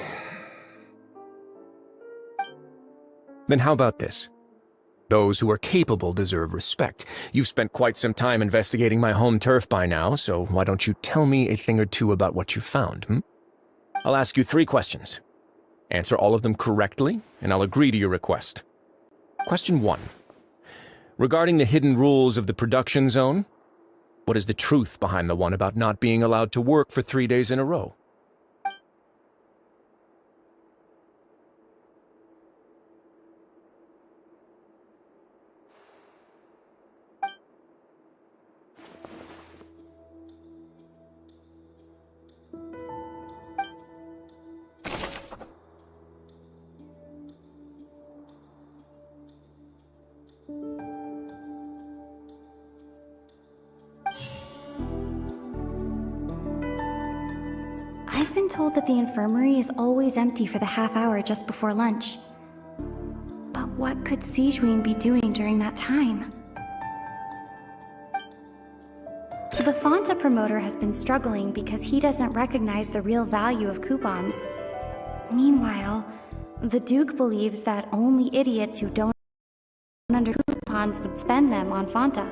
how about this? Those who are capable deserve respect. You've spent quite some time investigating my home turf by now, so why don't you tell me a thing or two about what you found, I'll ask you 3 questions. Answer all of them correctly, and I'll agree to your request. Question 1. Regarding the hidden rules of the production zone, what is the truth behind the one about not being allowed to work for 3 days in a row? I've been told that the infirmary is always empty for the half hour just before lunch. But what could Sijuin be doing during that time? The Fanta promoter has been struggling because he doesn't recognize the real value of coupons. Meanwhile, the Duke believes that only idiots who don't under coupons would spend them on Fanta.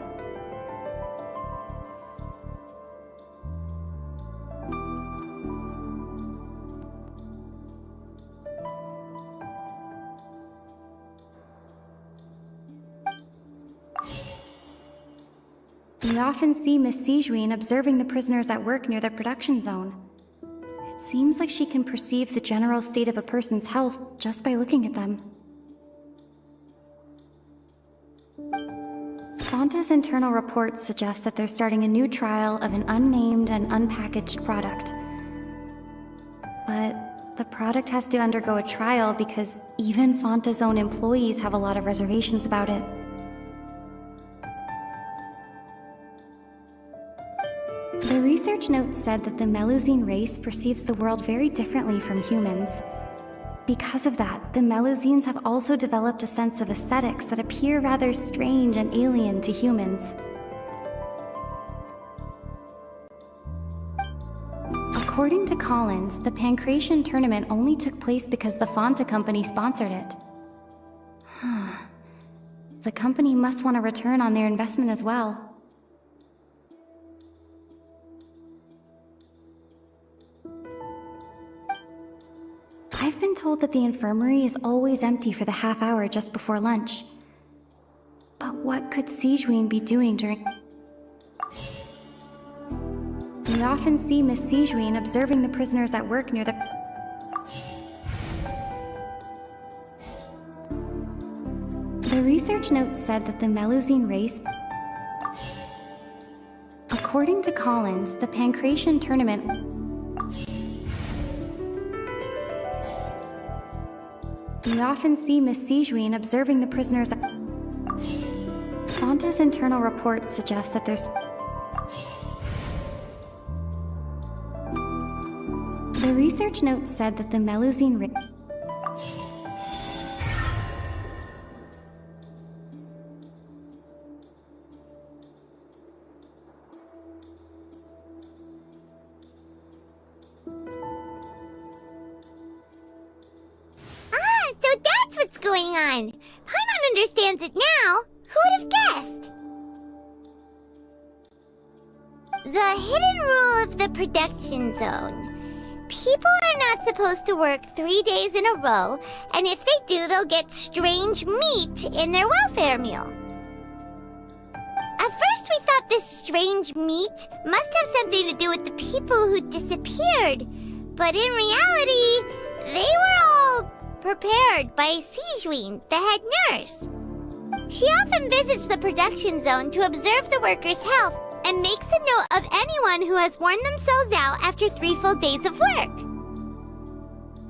We often see Miss Sijuin observing the prisoners at work near the production zone. It seems like she can perceive the general state of a person's health just by looking at them. Fanta's internal reports suggest that they're starting a new trial of an unnamed and unpackaged product. The product has to undergo a trial because even Fanta's own employees have a lot of reservations about it. The research note said that the Melusine race perceives the world very differently from humans. Because of that, the Melusines have also developed a sense of aesthetics that appear rather strange and alien to humans. According to Collins, the Pancration tournament only took place because the Fanta company sponsored it. The company must want a return on their investment as well. I've been told that the infirmary is always empty for the half hour just before lunch. But what could Sijuin be doing during... We often see Miss Sijuin observing the prisoners at work near the... The research note said that the Melusine race... According to Collins, the Pancration tournament... We often see Miss Sijuin observing the prisoners... Fanta's internal reports suggest that there's... The research note said that the Melusine So that's what's going on! Paimon understands it now! Who would have guessed? The hidden rule of the production zone. People are not supposed to work 3 days in a row, and if they do, they'll get strange meat in their welfare meal. At first we thought this strange meat must have something to do with the people who disappeared, but in reality, they were all prepared by Sijuin, the head nurse. She often visits the production zone to observe the workers' health and makes a note of anyone who has worn themselves out after 3 full days of work.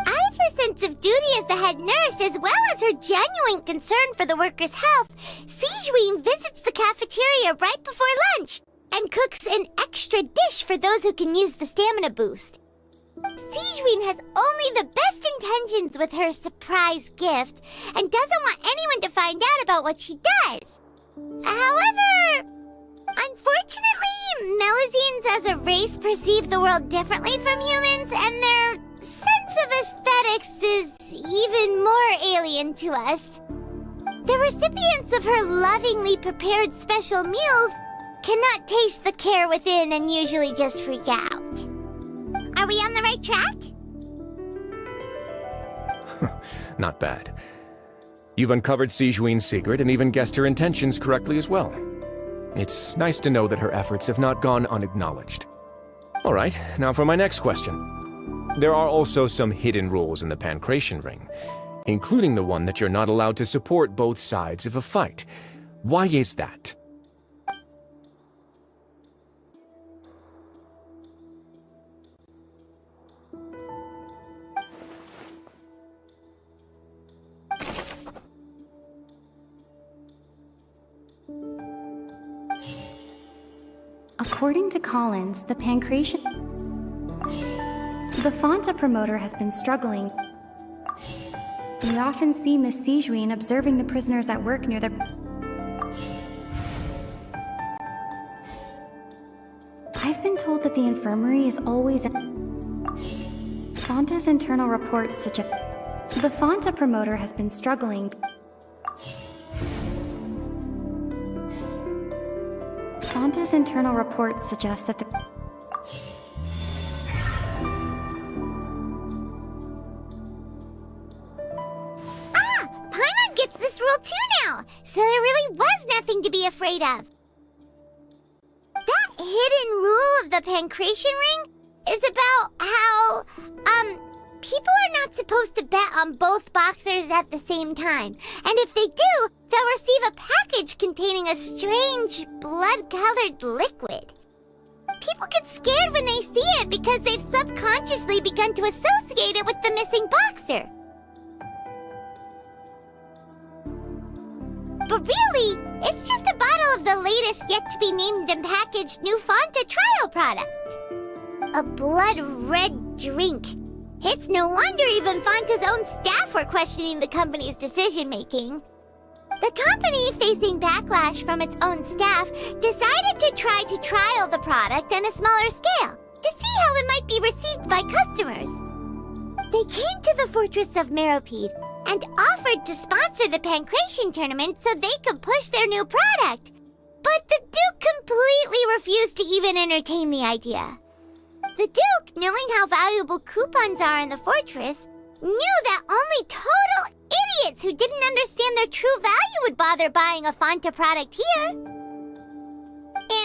Out of her sense of duty as the head nurse, as well as her genuine concern for the workers' health, Sijuin visits the cafeteria right before lunch and cooks an extra dish for those who can use the stamina boost. Sijuin has only the best intentions with her surprise gift and doesn't want anyone to find out about what she does. However, unfortunately, Melusines as a race perceive the world differently from humans, and their sense of aesthetics is even more alien to us. The recipients of her lovingly prepared special meals cannot taste the care within and usually just freak out. Are we on the right track? Not bad. You've uncovered Sijuin's secret and even guessed her intentions correctly as well. It's nice to know that her efforts have not gone unacknowledged. All right, now for my next question. There are also some hidden rules in the Pancration Ring, including the one that you're not allowed to support both sides of a fight. Why is that? According to Collins, the Pancration... The Fanta promoter has been struggling. We often see Miss Sijuin observing the prisoners at work near the... I've been told that the infirmary is always... Fanta's internal reports suggest... The Fanta promoter has been struggling. Fanta's internal reports suggest that the... Paimon gets this rule too now, so there really was nothing to be afraid of. That hidden rule of the Pancration Ring is about how, people are not supposed to bet on both boxers at the same time. And if they do, they'll receive a package containing a strange, blood-colored liquid. People get scared when they see it because they've subconsciously begun to associate it with the missing boxer. But really, it's just a bottle of the latest yet-to-be-named and packaged new Fanta trial product. A blood-red drink. It's no wonder even Fanta's own staff were questioning the company's decision-making. The company, facing backlash from its own staff, decided to try to trial the product on a smaller scale to see how it might be received by customers. They came to the Fortress of Meropide and offered to sponsor the Pancration tournament so they could push their new product. But the Duke completely refused to even entertain the idea. The Duke, knowing how valuable coupons are in the fortress, knew that only total idiots who didn't understand their true value would bother buying a Fanta product here.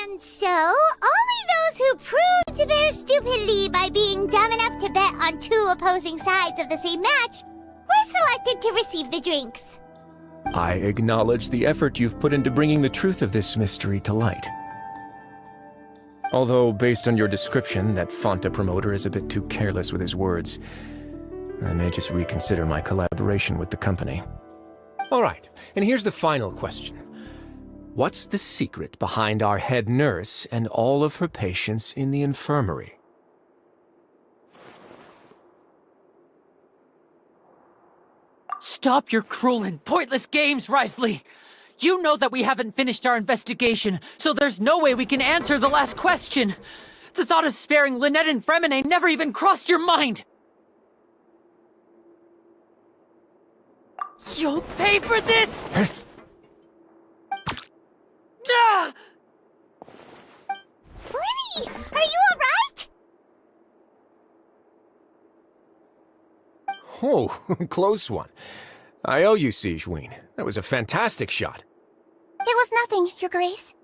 And so, only those who proved their stupidity by being dumb enough to bet on two opposing sides of the same match were selected to receive the drinks. I acknowledge the effort you've put into bringing the truth of this mystery to light. Although, based on your description, that Fanta promoter is a bit too careless with his words, I may just reconsider my collaboration with the company. All right, and here's the final question. What's the secret behind our head nurse and all of her patients in the infirmary? Stop your cruel and pointless games, Risley! You know that we haven't finished our investigation, so there's no way we can answer the last question! The thought of sparing Lynette and Fremine never even crossed your mind! You'll pay for this! Ah! Lenny, are you alright? Oh, close one. I owe you, Sigewinne. That was a fantastic shot. It was nothing, Your Grace.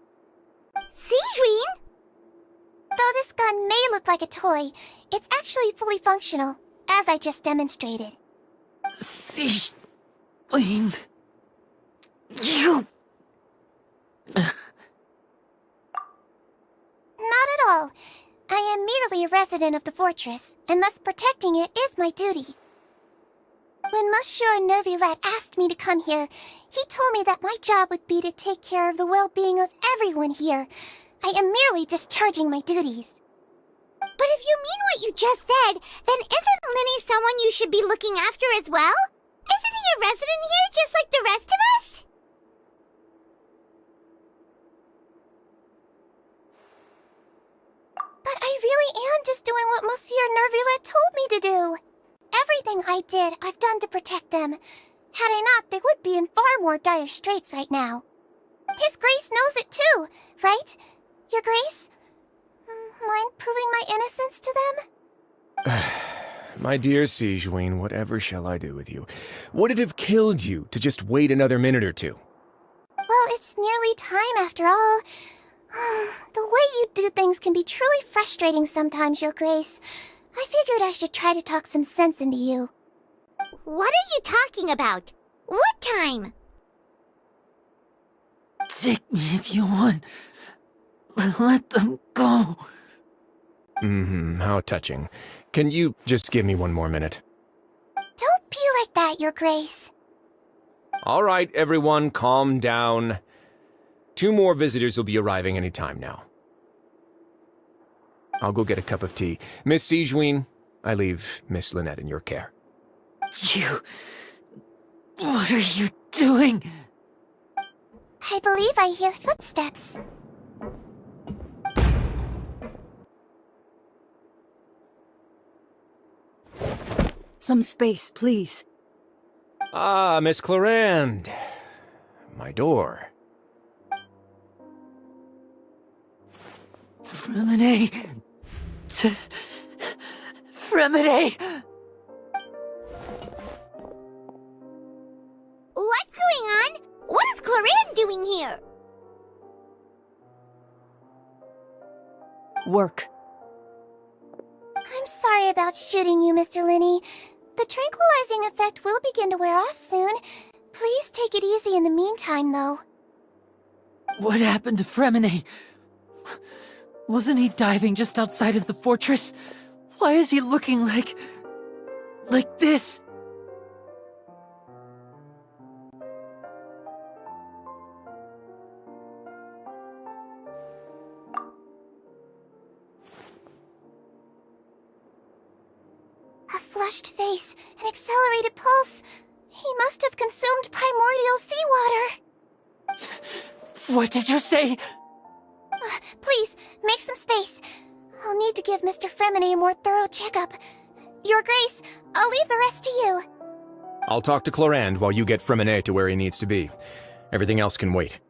Sigewinne? Though this gun may look like a toy, it's actually fully functional, as I just demonstrated. Sigewinne... You... Not at all. I am merely a resident of the fortress, and thus protecting it is my duty. When Monsieur Nervulette asked me to come here, he told me that my job would be to take care of the well-being of everyone here. I am merely discharging my duties. But if you mean what you just said, then isn't Linny someone you should be looking after as well? Isn't he a resident here just like the rest of us? But I really am just doing what Monsieur Nervulette told me to do. Everything I did, I've done to protect them. Had I not, they would be in far more dire straits right now. His Grace knows it too, right? Your Grace? Mind proving my innocence to them? My dear Sigewinne, whatever shall I do with you? Would it have killed you to just wait another minute or two? Well, it's nearly time after all. The way you do things can be truly frustrating sometimes, Your Grace. I figured I should try to talk some sense into you. What are you talking about? What time? Take me if you want. Let them go. How touching. Can you just give me one more minute? Don't be like that, Your Grace. All right, everyone, calm down. 2 more visitors will be arriving any time now. I'll go get a cup of tea. Miss Sigewinne, I leave Miss Lynette in your care. You... What are you doing? I believe I hear footsteps. Some space, please. Ah, Miss Clarande. My door. Fremine... Fremine... What's going on? What is Clarande doing here? Work. I'm sorry about shooting you, Mr. Linney. The tranquilizing effect will begin to wear off soon. Please take it easy in the meantime, though. What happened to Fremine? Wasn't he diving just outside of the fortress? Why is he looking like this? A flushed face, an accelerated pulse. He must have consumed primordial seawater. What did you say? Please, make some space. I'll need to give Mr. Fremine a more thorough checkup. Your Grace, I'll leave the rest to you. I'll talk to Clorand while you get Fremine to where he needs to be. Everything else can wait.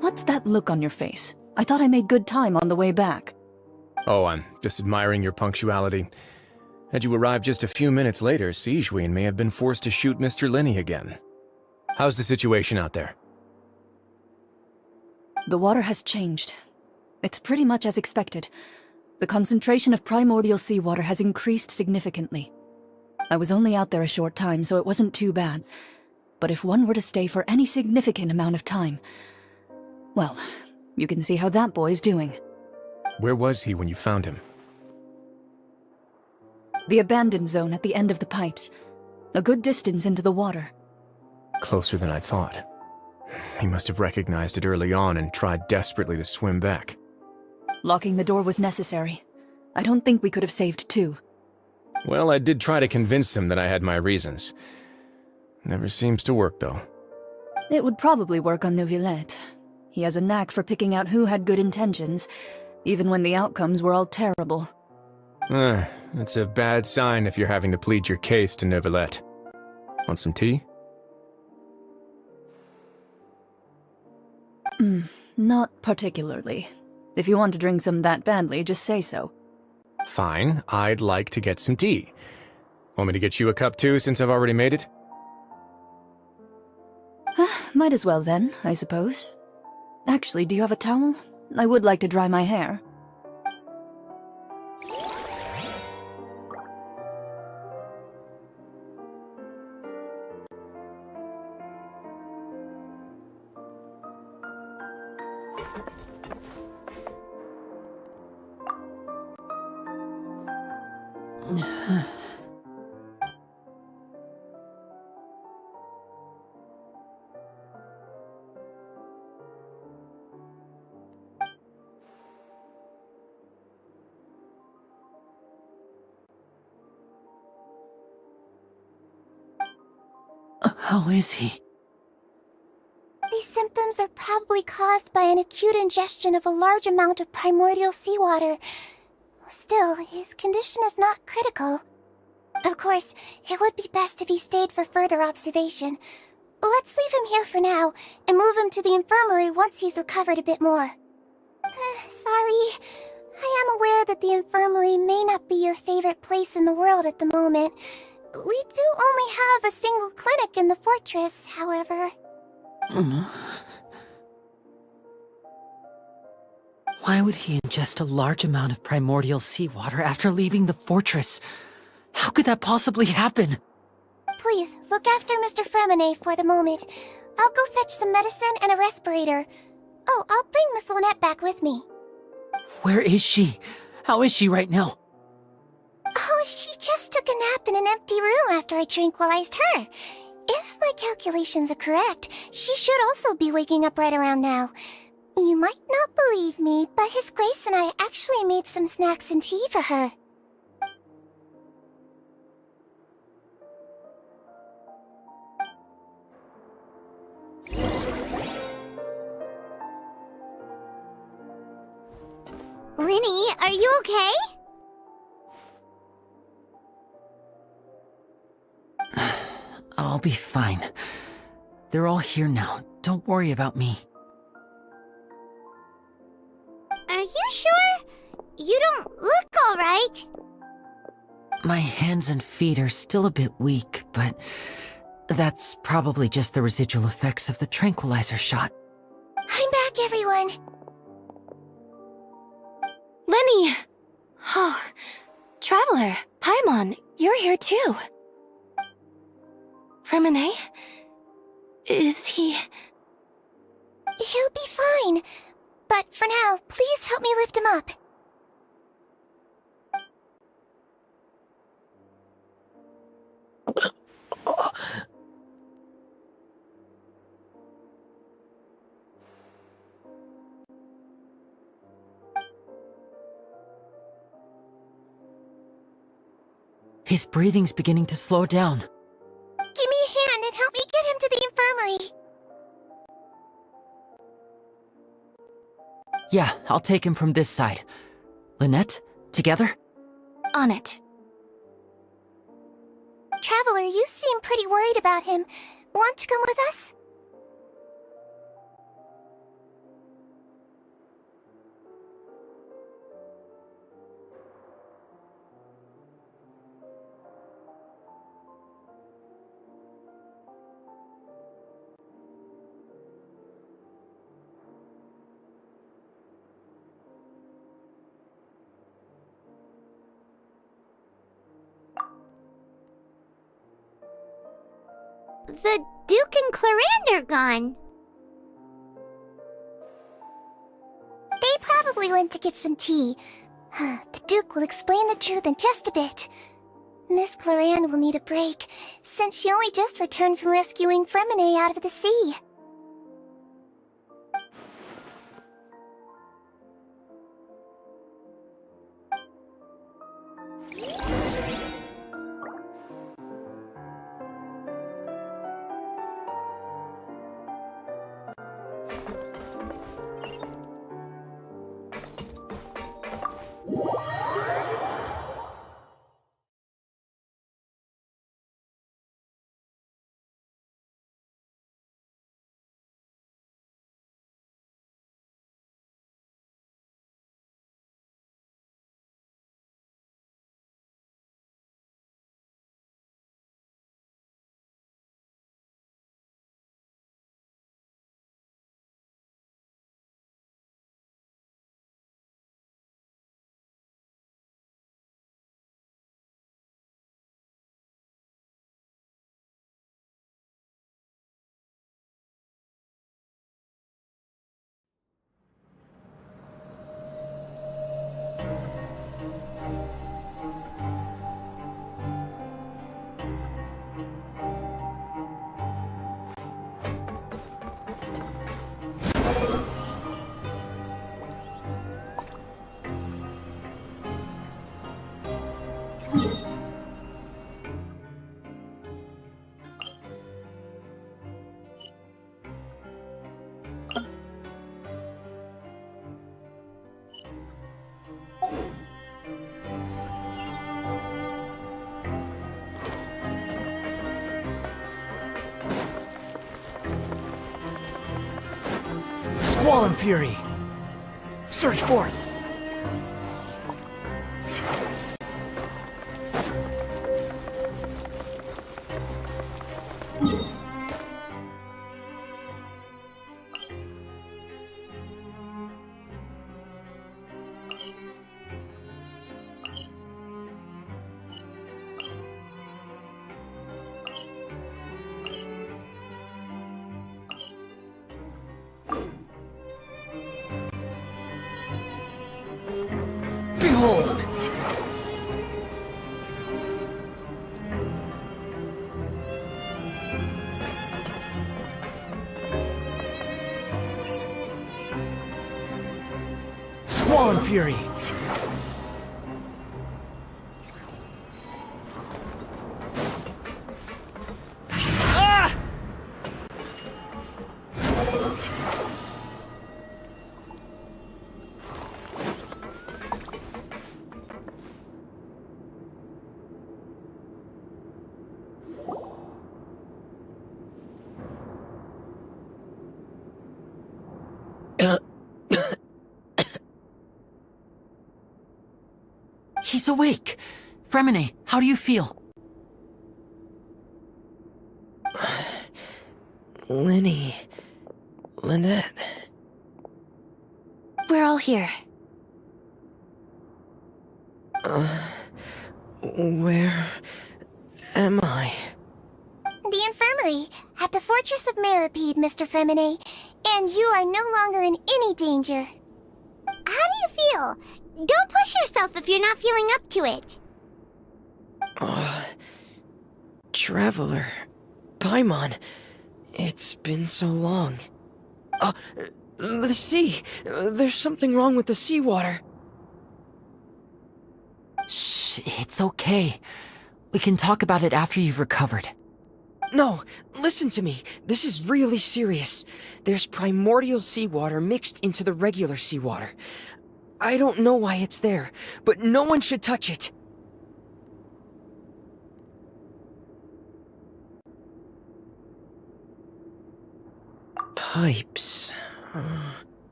What's that look on your face? I thought I made good time on the way back. Oh, I'm just admiring your punctuality. Had you arrived just a few minutes later, Sigewinne may have been forced to shoot Mr. Lenny again. How's the situation out there? The water has changed. It's pretty much as expected. The concentration of primordial seawater has increased significantly. I was only out there a short time, so it wasn't too bad. But if one were to stay for any significant amount of time... well, you can see how that boy's doing. Where was he when you found him? The abandoned zone at the end of the pipes. A good distance into the water. Closer than I thought. He must have recognized it early on and tried desperately to swim back. Locking the door was necessary. I don't think we could have saved two. Well, I did try to convince him that I had my reasons. Never seems to work, though. It would probably work on Neuvillette. He has a knack for picking out who had good intentions, even when the outcomes were all terrible. It's a bad sign if you're having to plead your case to Neuvillette. Want some tea? Not particularly. If you want to drink some that badly, just say so. Fine, I'd like to get some tea. Want me to get you a cup too, since I've already made it? Might as well then, I suppose. Actually, do you have a towel? I would like to dry my hair. How is he? These symptoms are probably caused by an acute ingestion of a large amount of primordial seawater. Still, his condition is not critical. Of course, it would be best if he stayed for further observation. Let's leave him here for now, and move him to the infirmary once he's recovered a bit more. Sorry. I am aware that the infirmary may not be your favorite place in the world at the moment. We do only have a single clinic in the fortress, however. Why would he ingest a large amount of primordial seawater after leaving the fortress? How could that possibly happen? Please, look after Mr. Fremine for the moment. I'll go fetch some medicine and a respirator. Oh, I'll bring Miss Lynette back with me. Where is she? How is she right now? Oh, she just took a nap in an empty room after I tranquilized her. If my calculations are correct, she should also be waking up right around now. You might not believe me, but His Grace and I actually made some snacks and tea for her. Linny, are you okay? I'll be fine. They're all here now. Don't worry about me. Are you sure? You don't look alright. My hands and feet are still a bit weak, but That's probably just the residual effects of the tranquilizer shot. I'm back, everyone. Lenny! Oh, Traveler, Paimon, you're here too. Remine? Is he... He'll be fine. But for now, please help me lift him up. His breathing's beginning to slow down. Give me a hand and help me get him to the infirmary. Yeah, I'll take him from this side. Lynette, together? On it. Traveler, you seem pretty worried about him. Want to come with us? The Duke and Clarande are gone. They probably went to get some tea. The Duke will explain the truth in just a bit. Miss Clarande will need a break, since she only just returned from rescuing Fremine out of the sea. Squall and Fury! Search for it! Behold! Squall and Fury! He's awake! Fremine, how do you feel? Linny... Lynette... We're all here. Where... am I? The infirmary, at the Fortress of Meripede, Mr. Fremine, and you are no longer in any danger. How do you feel? Don't push yourself if you're not feeling up to it. Traveler... Paimon... It's been so long. The sea! There's something wrong with the seawater. Shh, it's okay. We can talk about it after you've recovered. No, listen to me. This is really serious. There's primordial seawater mixed into the regular seawater. I don't know why it's there, but no one should touch it. Pipes...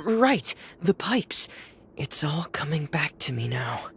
Right, the pipes. It's all coming back to me now.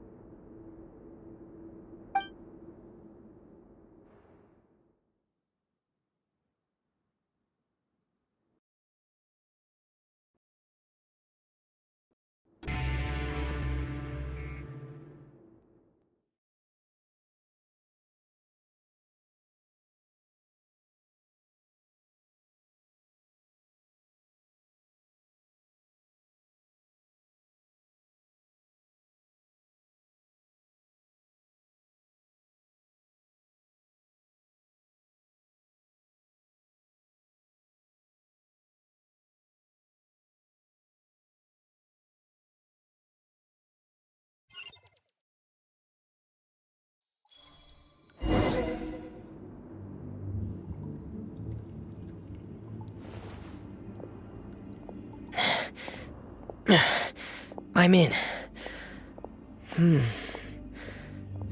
I'm in.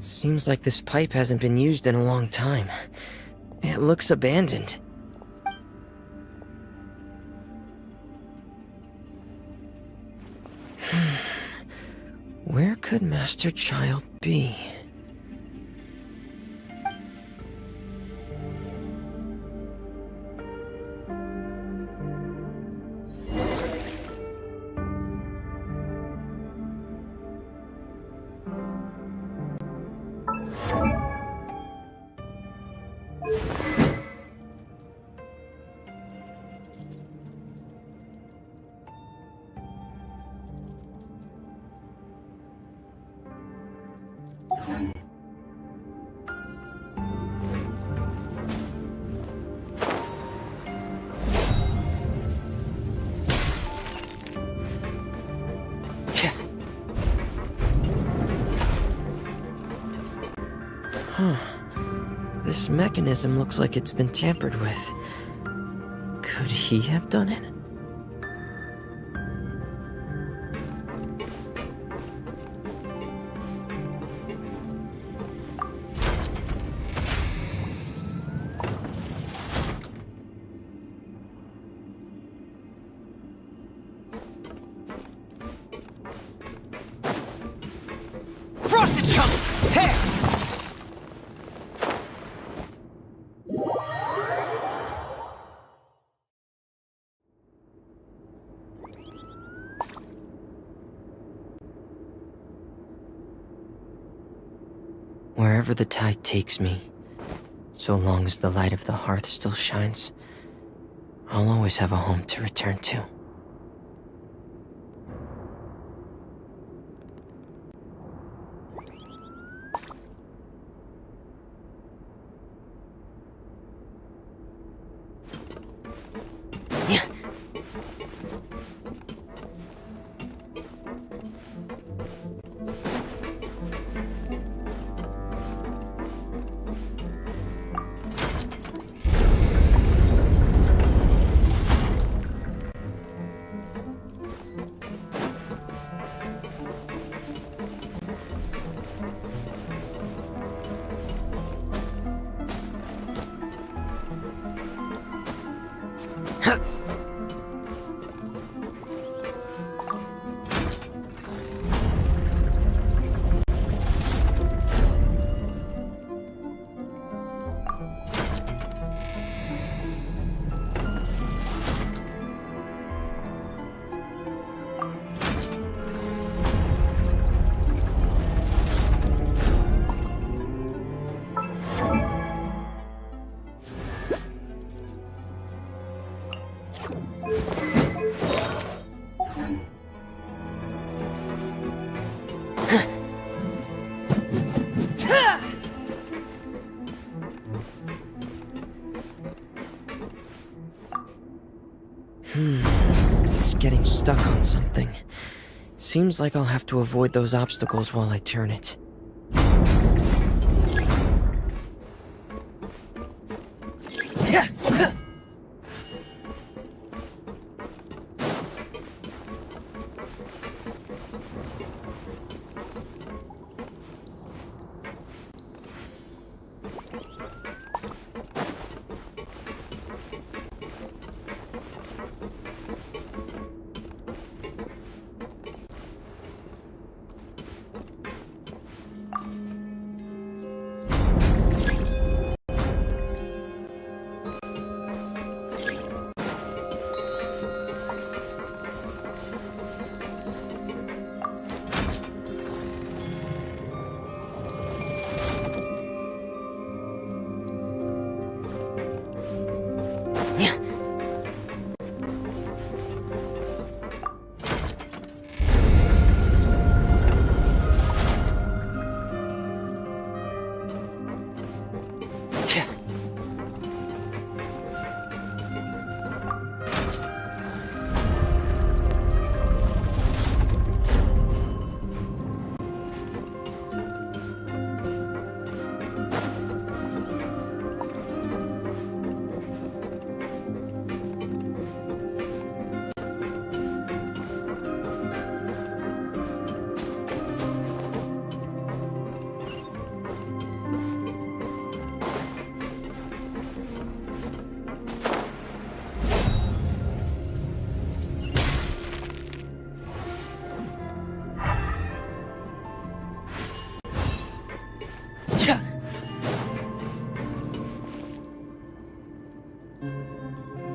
Seems like this pipe hasn't been used in a long time. It looks abandoned. Where could Master Child be? This mechanism looks like it's been tampered with. Could he have done it? Frost is coming! Prepare! Wherever the tide takes me, so long as the light of the hearth still shines, I'll always have a home to return to. getting stuck on something. Seems like I'll have to avoid those obstacles while I turn it.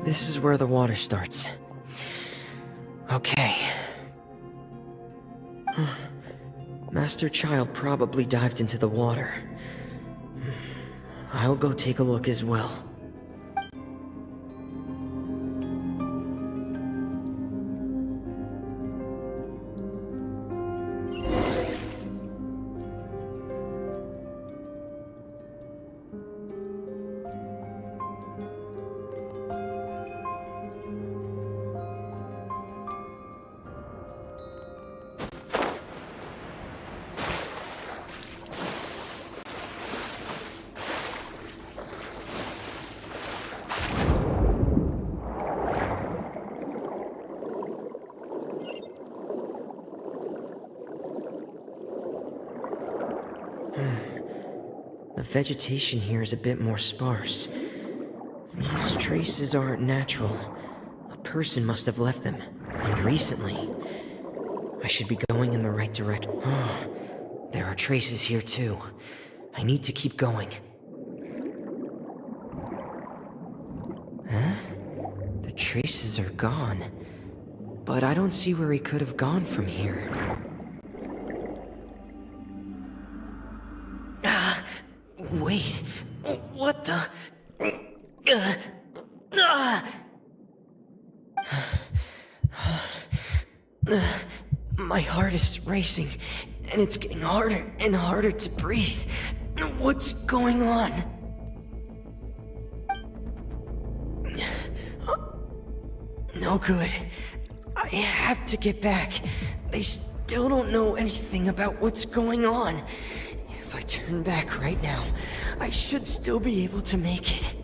This is where the water starts. Okay. Master Child probably dived into the water. I'll go take a look as well. The vegetation here is a bit more sparse. These traces aren't natural. A person must have left them, and recently. I should be going in the right direction. There are traces here too. I need to keep going. Huh? The traces are gone. But I don't see where he could have gone from here. Wait, what the? My heart is racing, and it's getting harder and harder to breathe. What's going on? No good. I have to get back. They still don't know anything about what's going on. If I turn back right now, I should still be able to make it.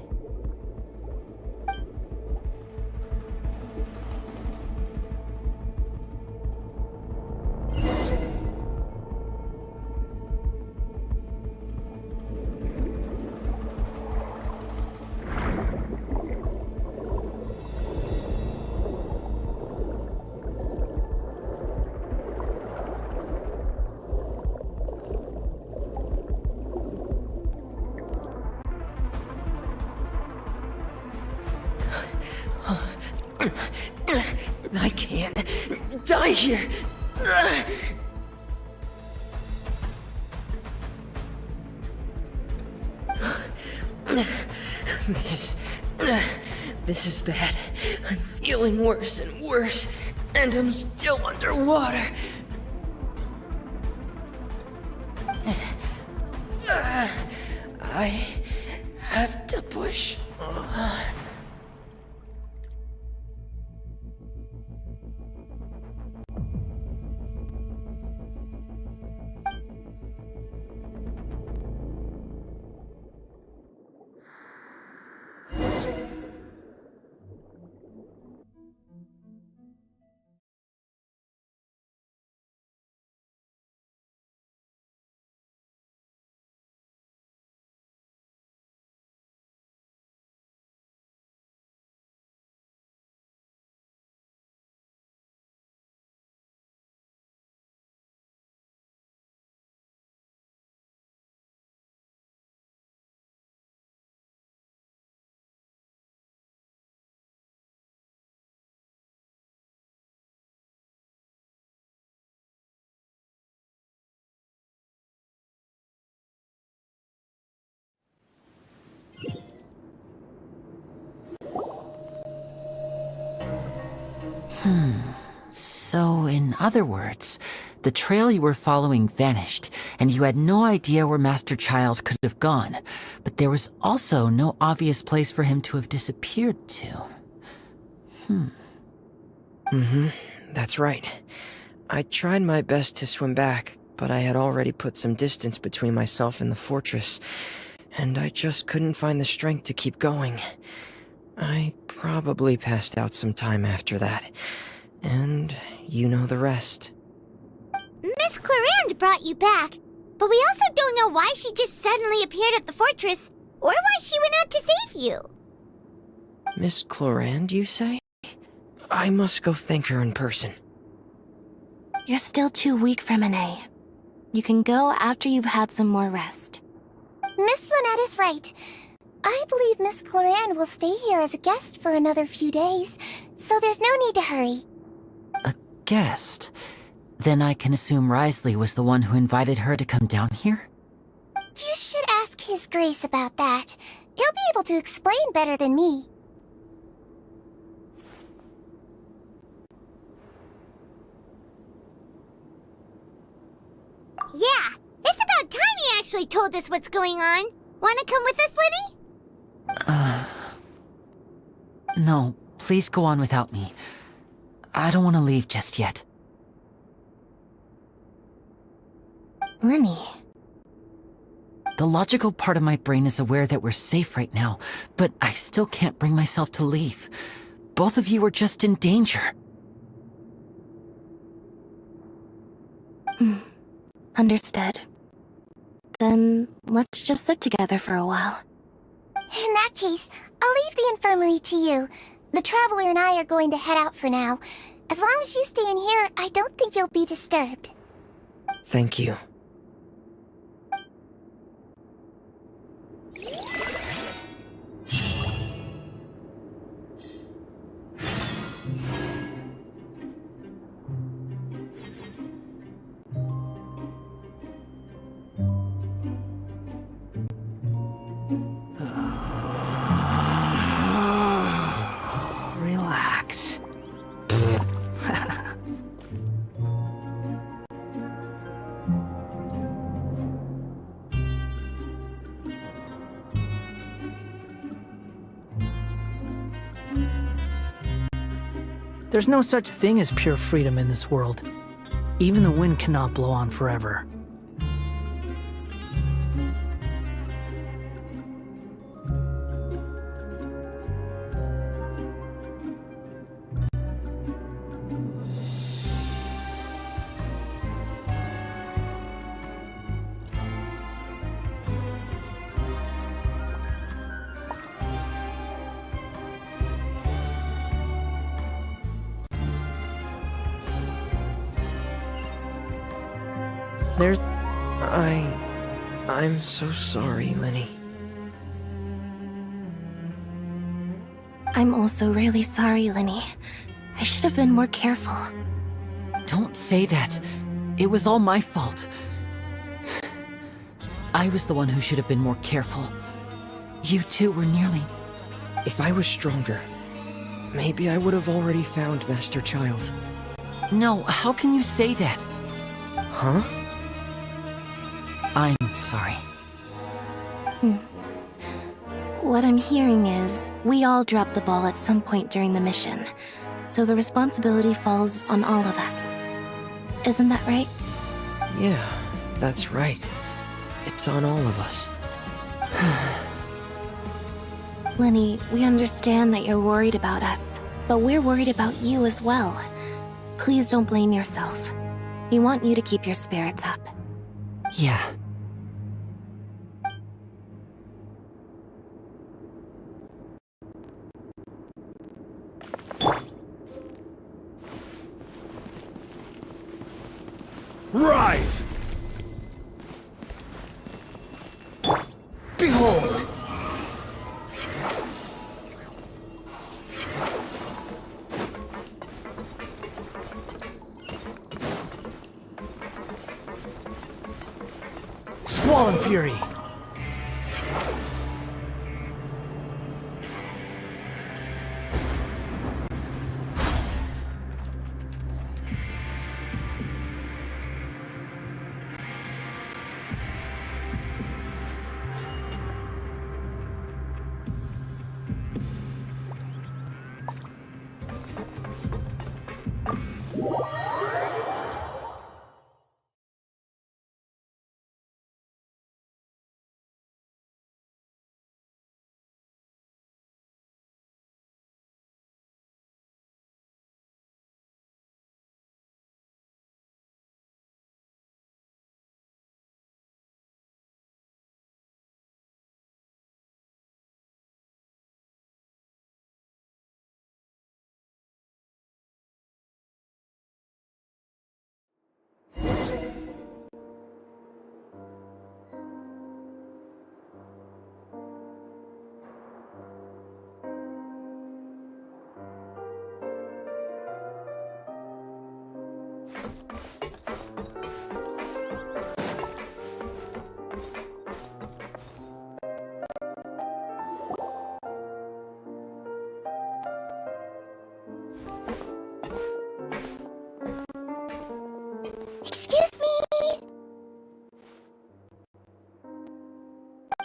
I can't die here. This is bad. I'm feeling worse and worse, and I'm still underwater. I have to push on. So, in other words, the trail you were following vanished, and you had no idea where Master Child could have gone, but there was also no obvious place for him to have disappeared to. That's right. I tried my best to swim back, but I had already put some distance between myself and the fortress, and I just couldn't find the strength to keep going. I probably passed out some time after that, and you know the rest. Miss Clarande brought you back, but we also don't know why she just suddenly appeared at the fortress, or why she went out to save you. Miss Clarande, you say? I must go thank her in person. You're still too weak for Monet. You can go after you've had some more rest. Miss Lynette is right. I believe Miss Clarande will stay here as a guest for another few days, so there's no need to hurry. A guest? Then I can assume Risley was the one who invited her to come down here? You should ask His Grace about that. He'll be able to explain better than me. Yeah, it's about time he actually told us what's going on. Wanna come with us, Lenny? No, please go on without me. I don't want to leave just yet. Lenny. The logical part of my brain is aware that we're safe right now, but I still can't bring myself to leave. Both of you are just in danger. Understood. Then let's just sit together for a while. In that case, I'll leave the infirmary to you. The Traveler and I are going to head out for now. As long as you stay in here, I don't think you'll be disturbed. Thank you. Relax. There's no such thing as pure freedom in this world. Even the wind cannot blow on forever. There's... I'm so sorry, Lenny. I'm also really sorry, Lenny. I should have been more careful. Don't say that. It was all my fault. I was the one who should have been more careful. You two were nearly... If I was stronger, maybe I would have already found Master Child. No, how can you say that? Huh? I'm sorry. What I'm hearing is, we all dropped the ball at some point during the mission, so the responsibility falls on all of us. Isn't that right? Yeah, that's right. It's on all of us. Lenny, we understand that you're worried about us, but we're worried about you as well. Please don't blame yourself. We want you to keep your spirits up. Yeah. Rise! Behold! Squall and Fury!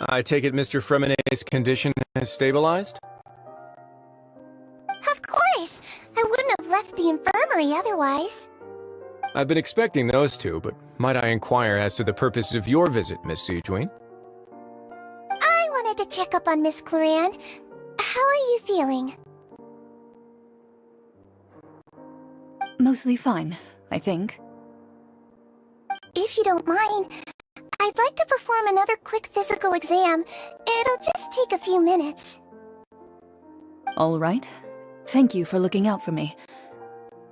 I take it Mr. Fremonet's condition has stabilized? Of course! I wouldn't have left the infirmary otherwise. I've been expecting those two, but might I inquire as to the purpose of your visit, Miss Siegeween? I wanted to check up on Miss Cloran. How are you feeling? Mostly fine, I think. If you don't mind, I'd like to perform another quick physical exam. It'll just take a few minutes. All right. Thank you for looking out for me.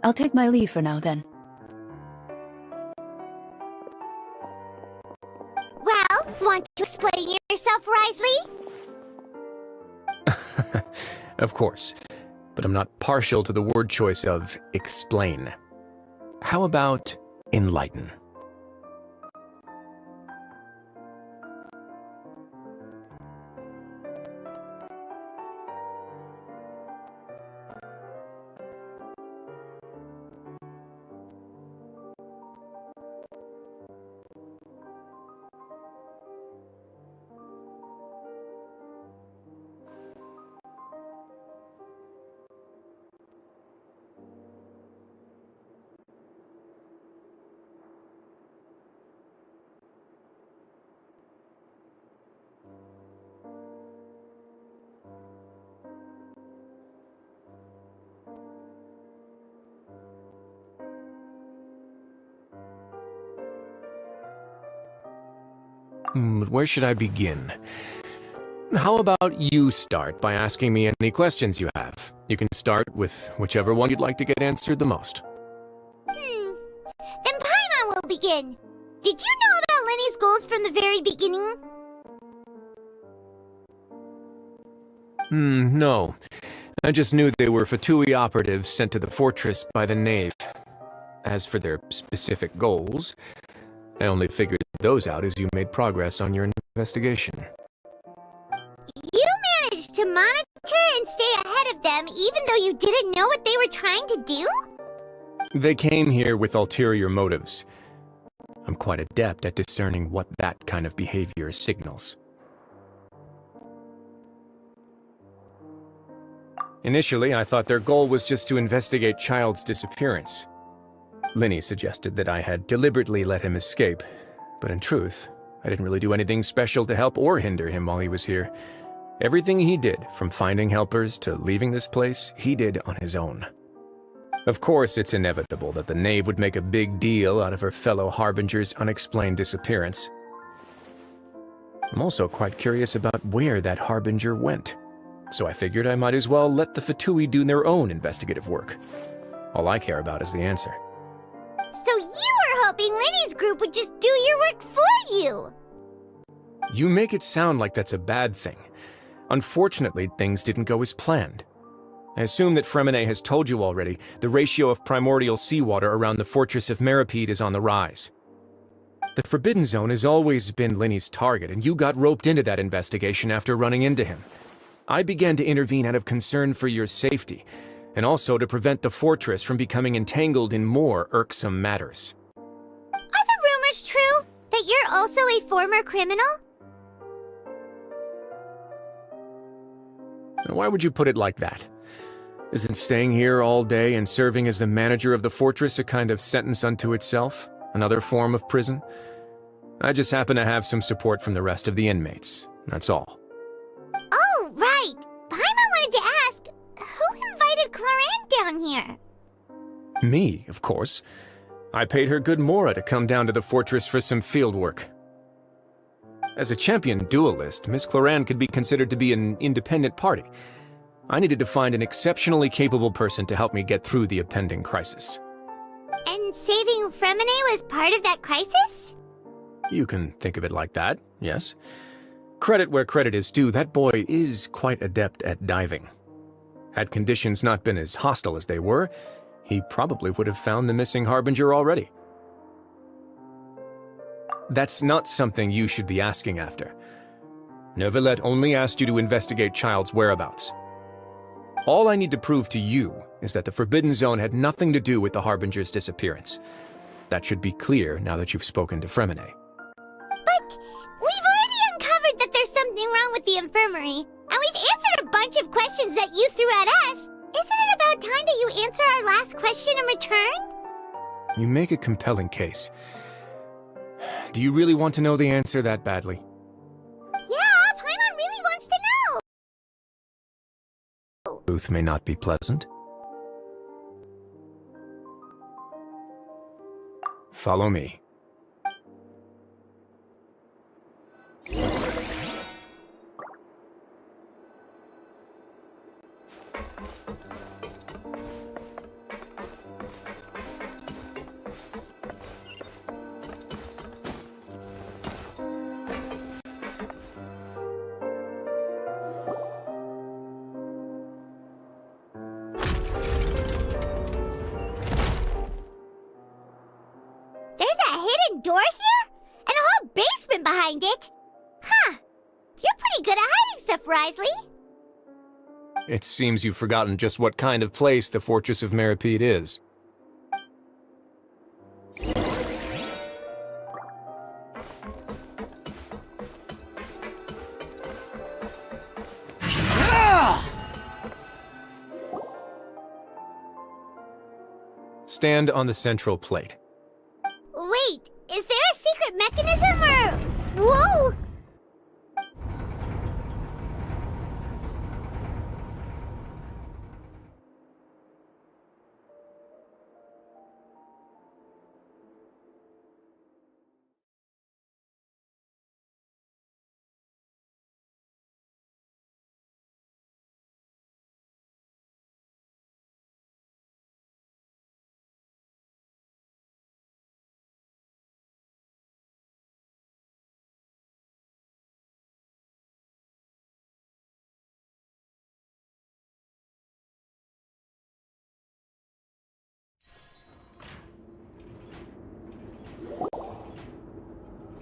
I'll take my leave for now, then. Well, want to explain yourself, Risley? Of course, but I'm not partial to the word choice of explain. How about enlighten? Where should I begin? How about you start by asking me any questions you have? You can start with whichever one you'd like to get answered the most. Then Paimon will begin. Did you know about Lenny's goals from the very beginning? No. I just knew they were Fatui operatives sent to the fortress by the Knave. As for their specific goals, I only figured those out as you made progress on your investigation. You managed to monitor and stay ahead of them even though you didn't know what they were trying to do? They came here with ulterior motives. I'm quite adept at discerning what that kind of behavior signals. Initially, I thought their goal was just to investigate Child's disappearance. Linny suggested that I had deliberately let him escape, but in truth, I didn't really do anything special to help or hinder him while he was here. Everything he did, from finding helpers to leaving this place, he did on his own. Of course, it's inevitable that the Knave would make a big deal out of her fellow Harbinger's unexplained disappearance. I'm also quite curious about where that Harbinger went, so I figured I might as well let the Fatui do their own investigative work. All I care about is the answer. So you were hoping Lenny's group would just do your work for you! You make it sound like that's a bad thing. Unfortunately, things didn't go as planned. I assume that Fremonet has told you already, the ratio of primordial seawater around the fortress of Meripede is on the rise. The Forbidden Zone has always been Lenny's target, and you got roped into that investigation after running into him. I began to intervene out of concern for your safety, and also to prevent the fortress from becoming entangled in more irksome matters. Are the rumors true? That you're also a former criminal? Now, why would you put it like that? Isn't staying here all day and serving as the manager of the fortress a kind of sentence unto itself? Another form of prison? I just happen to have some support from the rest of the inmates. That's all. Oh, right! Paimon wanted to ask, who invited Cloran down here? Me, of course. I paid her good mora to come down to the fortress for some field work. As a champion duelist, Miss Cloran could be considered to be an independent party. I needed to find an exceptionally capable person to help me get through the impending crisis. And saving Fremonet was part of that crisis? You can think of it like that, yes. Credit where credit is due, that boy is quite adept at diving. Had conditions not been as hostile as they were, he probably would have found the missing Harbinger already. That's not something you should be asking after. Neuvillette only asked you to investigate Child's whereabouts. All I need to prove to you is that the Forbidden Zone had nothing to do with the Harbinger's disappearance. That should be clear now that you've spoken to Fremonet. But we've already uncovered that there's something wrong with the infirmary, and we've answered a bunch of questions that you threw at us. Isn't it about time that you answer our last question in return? You make a compelling case. Do you really want to know the answer that badly? Yeah, Paimon really wants to know. Truth may not be pleasant. Follow me. Door here? And a whole basement behind it? Huh. You're pretty good at hiding stuff, Risley. It seems you've forgotten just what kind of place the Fortress of Meripede is. Stand on the central plate. Wait, is there a secret mechanism or... Whoa!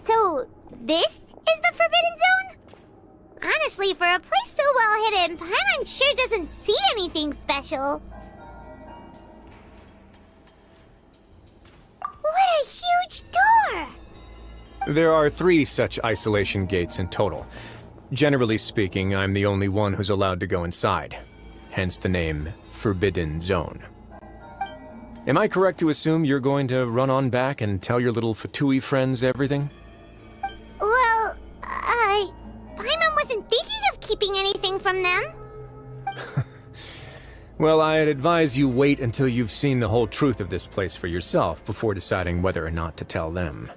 So, this is the Forbidden Zone? Honestly, for a place so well hidden, Paimon sure doesn't see anything special. What a huge door! There are 3 such isolation gates in total. Generally speaking, I'm the only one who's allowed to go inside. Hence the name Forbidden Zone. Am I correct to assume you're going to run on back and tell your little Fatui friends everything? Well, Paimon wasn't thinking of keeping anything from them. Well, I'd advise you wait until you've seen the whole truth of this place for yourself before deciding whether or not to tell them.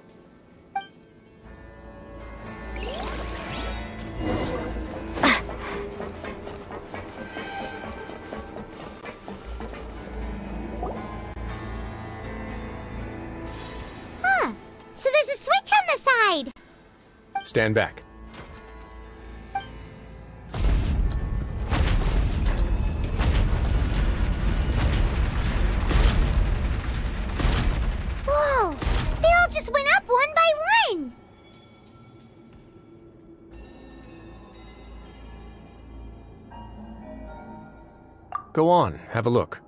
So there's a switch on the side. Stand back. Whoa! They all just went up one by one. Go on, have a look.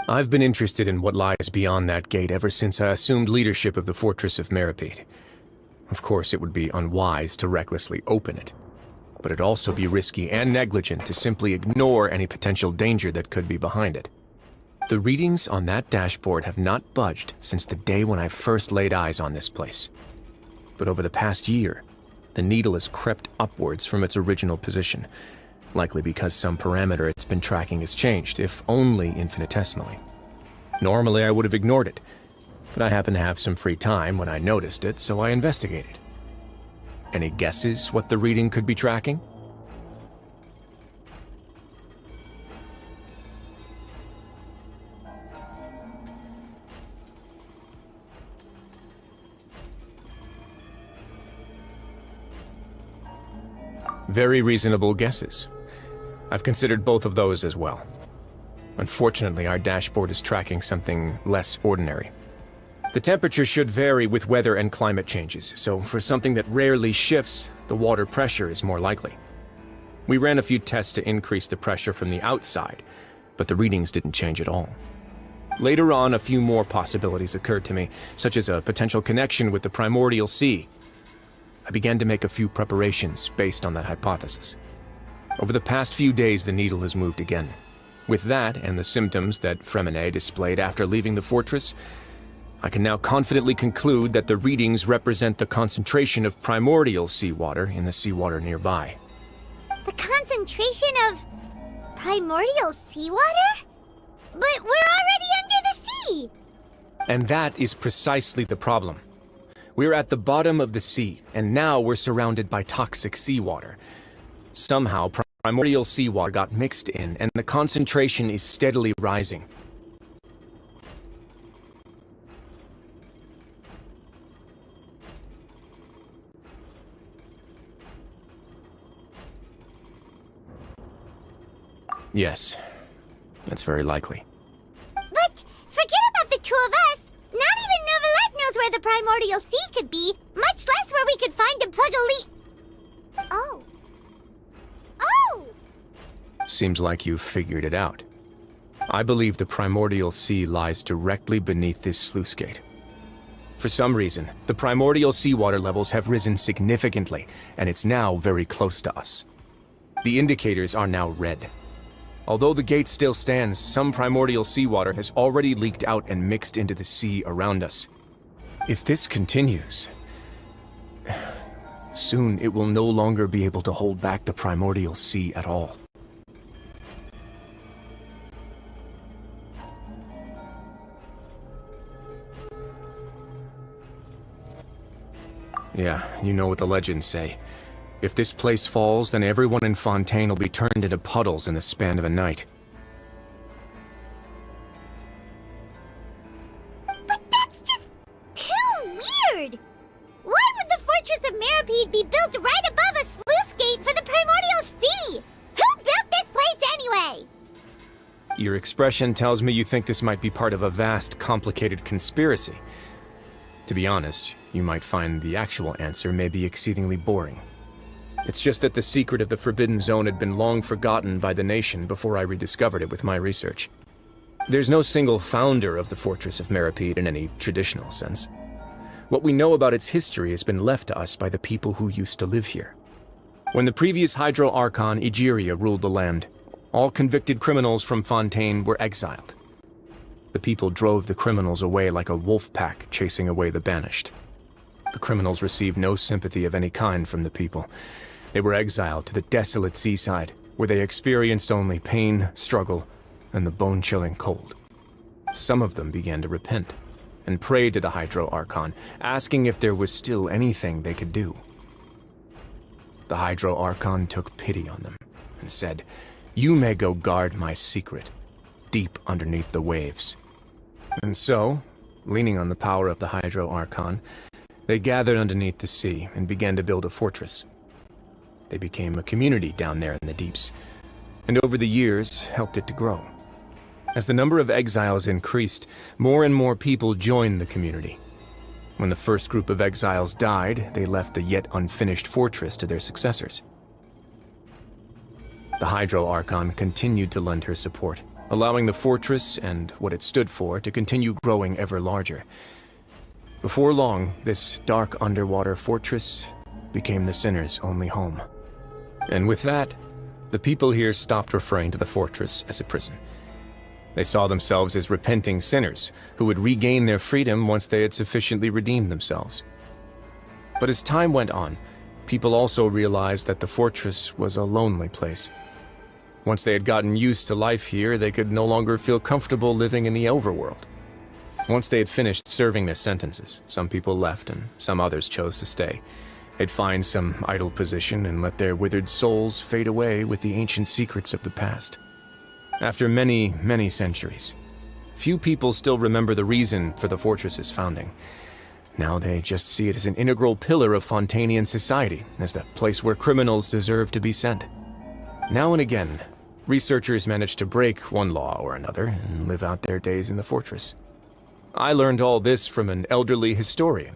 I've been interested in what lies beyond that gate ever since I assumed leadership of the Fortress of Meripede. Of course, it would be unwise to recklessly open it, but it'd also be risky and negligent to simply ignore any potential danger that could be behind it. The readings on that dashboard have not budged since the day when I first laid eyes on this place. But over the past year, the needle has crept upwards from its original position, likely because some parameter it's been tracking has changed, if only infinitesimally. Normally I would have ignored it, but I happened to have some free time when I noticed it, so I investigated. Any guesses what the reading could be tracking? Very reasonable guesses. I've considered both of those as well. Unfortunately, our dashboard is tracking something less ordinary. The temperature should vary with weather and climate changes, so for something that rarely shifts, the water pressure is more likely. We ran a few tests to increase the pressure from the outside, but the readings didn't change at all. Later on, a few more possibilities occurred to me, such as a potential connection with the primordial sea. I began to make a few preparations based on that hypothesis. Over the past few days, the needle has moved again. With that, and the symptoms that Fremine displayed after leaving the fortress, I can now confidently conclude that the readings represent the concentration of primordial seawater in the seawater nearby. The concentration of primordial seawater? But we're already under the sea! And that is precisely the problem. We're at the bottom of the sea, and now we're surrounded by toxic seawater. Somehow, primordial seawater got mixed in, and the concentration is steadily rising. Yes, that's very likely. But forget about the two of us! Not even Novelette knows where the primordial sea could be, much less where we could find and plug a leak. Oh. Oh! Seems like you've figured it out. I believe the primordial sea lies directly beneath this sluice gate. For some reason, the primordial seawater levels have risen significantly, and it's now very close to us. The indicators are now red. Although the gate still stands, some primordial seawater has already leaked out and mixed into the sea around us. If this continues, soon it will no longer be able to hold back the primordial sea at all. Yeah, you know what the legends say. If this place falls, then everyone in Fontaine will be turned into puddles in the span of a night. But that's just too weird! Why would the Fortress of Meripede be built right above a sluice gate for the primordial sea? Who built this place anyway? Your expression tells me you think this might be part of a vast, complicated conspiracy. To be honest, you might find the actual answer may be exceedingly boring. It's just that the secret of the Forbidden Zone had been long forgotten by the nation before I rediscovered it with my research. There's no single founder of the Fortress of Meripede in any traditional sense. What we know about its history has been left to us by the people who used to live here. When the previous Hydro Archon, Egeria, ruled the land, all convicted criminals from Fontaine were exiled. The people drove the criminals away like a wolf pack chasing away the banished. The criminals received no sympathy of any kind from the people. They were exiled to the desolate seaside, where they experienced only pain, struggle, and the bone-chilling cold. Some of them began to repent, and prayed to the Hydro Archon, asking if there was still anything they could do. The Hydro Archon took pity on them, and said, "You may go guard my secret, deep underneath the waves." And so, leaning on the power of the Hydro Archon, they gathered underneath the sea and began to build a fortress. They became a community down there in the deeps, and over the years helped it to grow. As the number of exiles increased, more and more people joined the community. When the first group of exiles died, they left the yet unfinished fortress to their successors. The Hydro Archon continued to lend her support, allowing the fortress and what it stood for to continue growing ever larger. Before long, this dark underwater fortress became the sinner's only home. And with that, the people here stopped referring to the fortress as a prison. They saw themselves as repenting sinners who would regain their freedom once they had sufficiently redeemed themselves. But as time went on, people also realized that the fortress was a lonely place. Once they had gotten used to life here, they could no longer feel comfortable living in the overworld. Once they had finished serving their sentences, some people left and some others chose to stay. They'd find some idle position and let their withered souls fade away with the ancient secrets of the past. After many, many centuries, few people still remember the reason for the fortress's founding. Now they just see it as an integral pillar of Fontainian society, as the place where criminals deserve to be sent. Now and again, researchers manage to break one law or another and live out their days in the fortress. I learned all this from an elderly historian.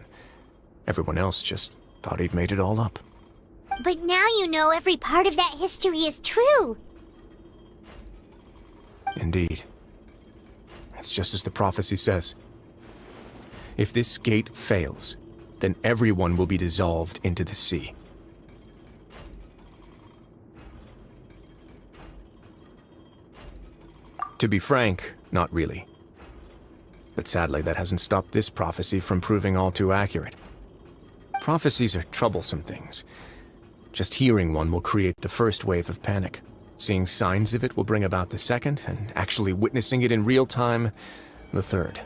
Everyone else just thought he'd made it all up. But now you know every part of that history is true. Indeed. It's just as the prophecy says. If this gate fails, then everyone will be dissolved into the sea. To be frank, not really. But sadly, that hasn't stopped this prophecy from proving all too accurate. Prophecies are troublesome things. Just hearing one will create the first wave of panic. Seeing signs of it will bring about the second, and actually witnessing it in real time, the third.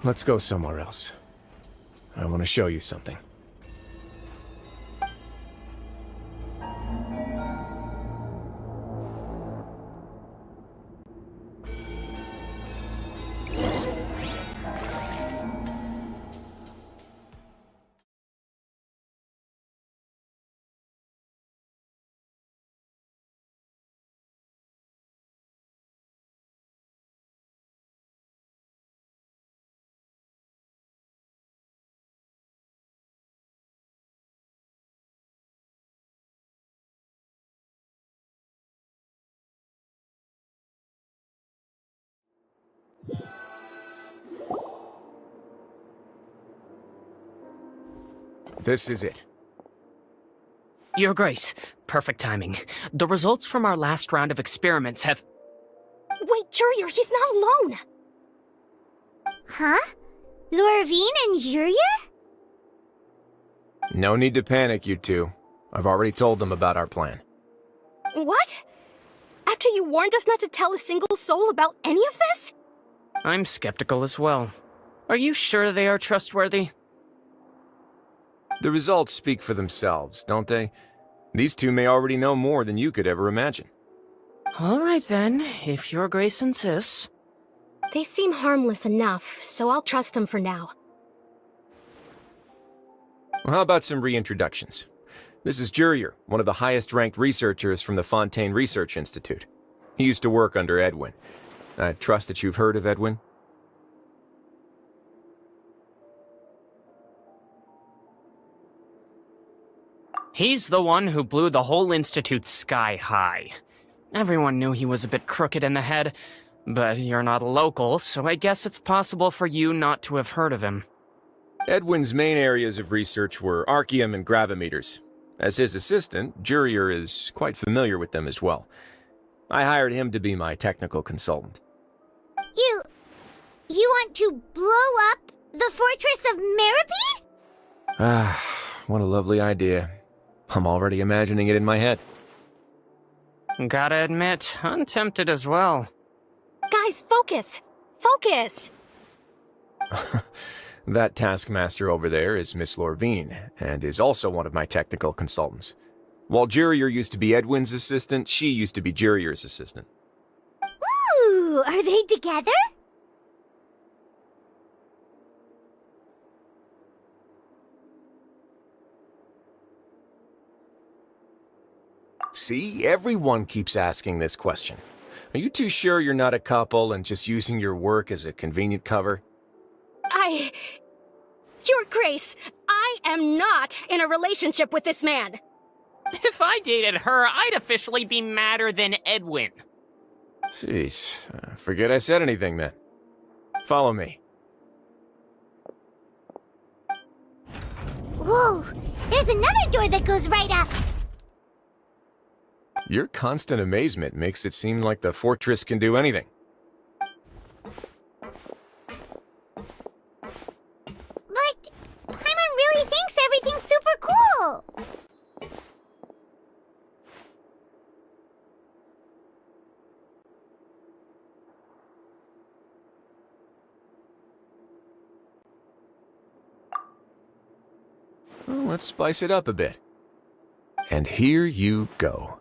Let's go somewhere else. I want to show you something. This is it. Your Grace, perfect timing. The results from our last round of experiments have... Wait, Jurier, he's not alone! Huh? Lorvine and Jurier? No need to panic, you two. I've already told them about our plan. What? After you warned us not to tell a single soul about any of this? I'm skeptical as well. Are you sure they are trustworthy? The results speak for themselves, don't they? These two may already know more than you could ever imagine. All right then, if Your Grace insists. They seem harmless enough, so I'll trust them for now. Well, how about some reintroductions? This is Jurier, one of the highest-ranked researchers from the Fontaine Research Institute. He used to work under Edwin. I trust that you've heard of Edwin? He's the one who blew the whole institute sky high. Everyone knew he was a bit crooked in the head, but you're not a local, so I guess it's possible for you not to have heard of him. Edwin's main areas of research were archeum and gravimeters. As his assistant, Jurier is quite familiar with them as well. I hired him to be my technical consultant. You want to blow up the fortress of Meripede? Ah, what a lovely idea. I'm already imagining it in my head. Gotta admit, I'm tempted as well. Guys, focus! Focus! That taskmaster over there is Miss Lorvine, and is also one of my technical consultants. While Jurier used to be Edwin's assistant, she used to be Jurier's assistant. Ooh, are they together? See, everyone keeps asking this question. Are you too sure you're not a couple and just using your work as a convenient cover? Your Grace, I am not in a relationship with this man. If I dated her, I'd officially be madder than Edwin. Jeez, forget I said anything then. Follow me. Whoa, there's another door that goes right up. Your constant amazement makes it seem like the fortress can do anything. But Paimon really thinks everything's super cool. Well, let's spice it up a bit. And here you go.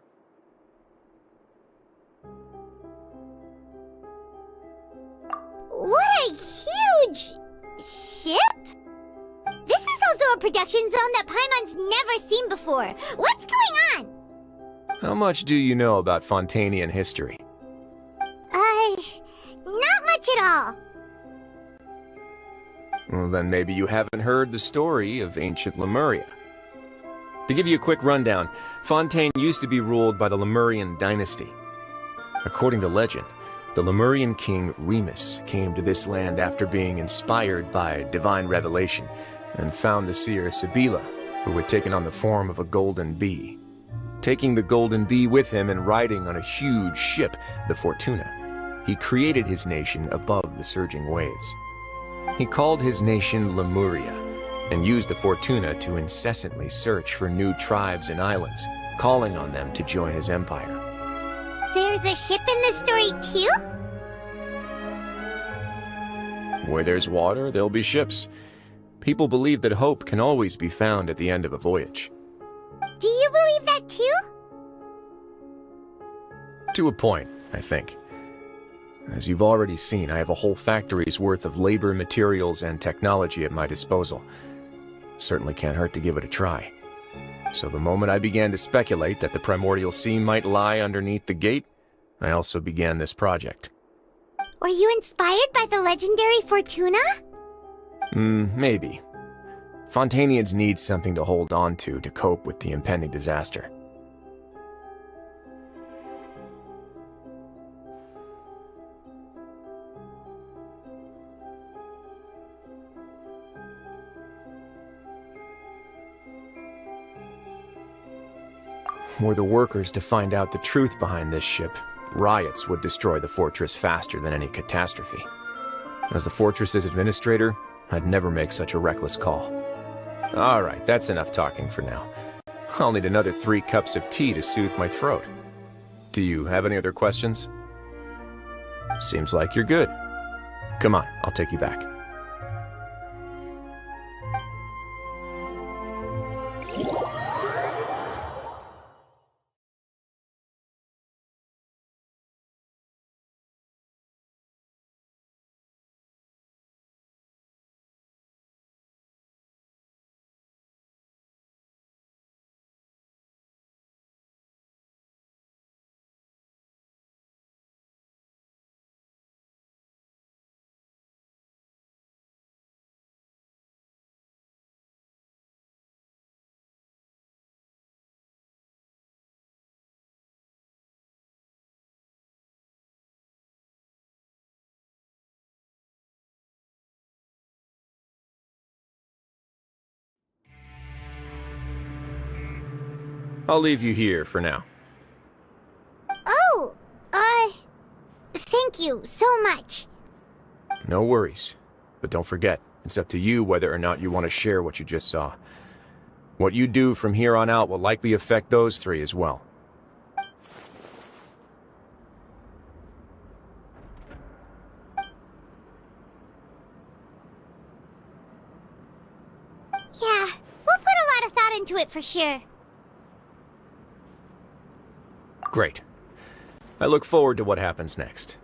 What a huge ship! This is also a production zone that Paimon's never seen before. What's going on? How much do you know about Fontainian history? I Not much at all. Well, then maybe you haven't heard the story of ancient Lemuria. To give you a quick rundown, Fontaine used to be ruled by the Lemurian dynasty. According to legend, the Lemurian king Remus came to this land after being inspired by divine revelation and found the seer Sibila, who had taken on the form of a golden bee. Taking the golden bee with him and riding on a huge ship, the Fortuna, he created his nation above the surging waves. He called his nation Lemuria and used the Fortuna to incessantly search for new tribes and islands, calling on them to join his empire. There's a ship in this story too? Where there's water, there'll be ships. People believe that hope can always be found at the end of a voyage. Do you believe that too? To a point, I think. As you've already seen, I have a whole factory's worth of labor, materials, and technology at my disposal. Certainly can't hurt to give it a try. So the moment I began to speculate that the Primordial Sea might lie underneath the gate, I also began this project. Were you inspired by the legendary Fortuna? Maybe. Fontainians need something to hold on to cope with the impending disaster. Were the workers to find out the truth behind this ship, riots would destroy the fortress faster than any catastrophe. As the fortress's administrator, I'd never make such a reckless call. Alright, that's enough talking for now. I'll need another 3 cups of tea to soothe my throat. Do you have any other questions? Seems like you're good. Come on, I'll take you back. I'll leave you here for now. Oh, thank you so much. No worries. But don't forget, it's up to you whether or not you want to share what you just saw. What you do from here on out will likely affect those 3 as well. Yeah, we'll put a lot of thought into it for sure. Great. I look forward to what happens next.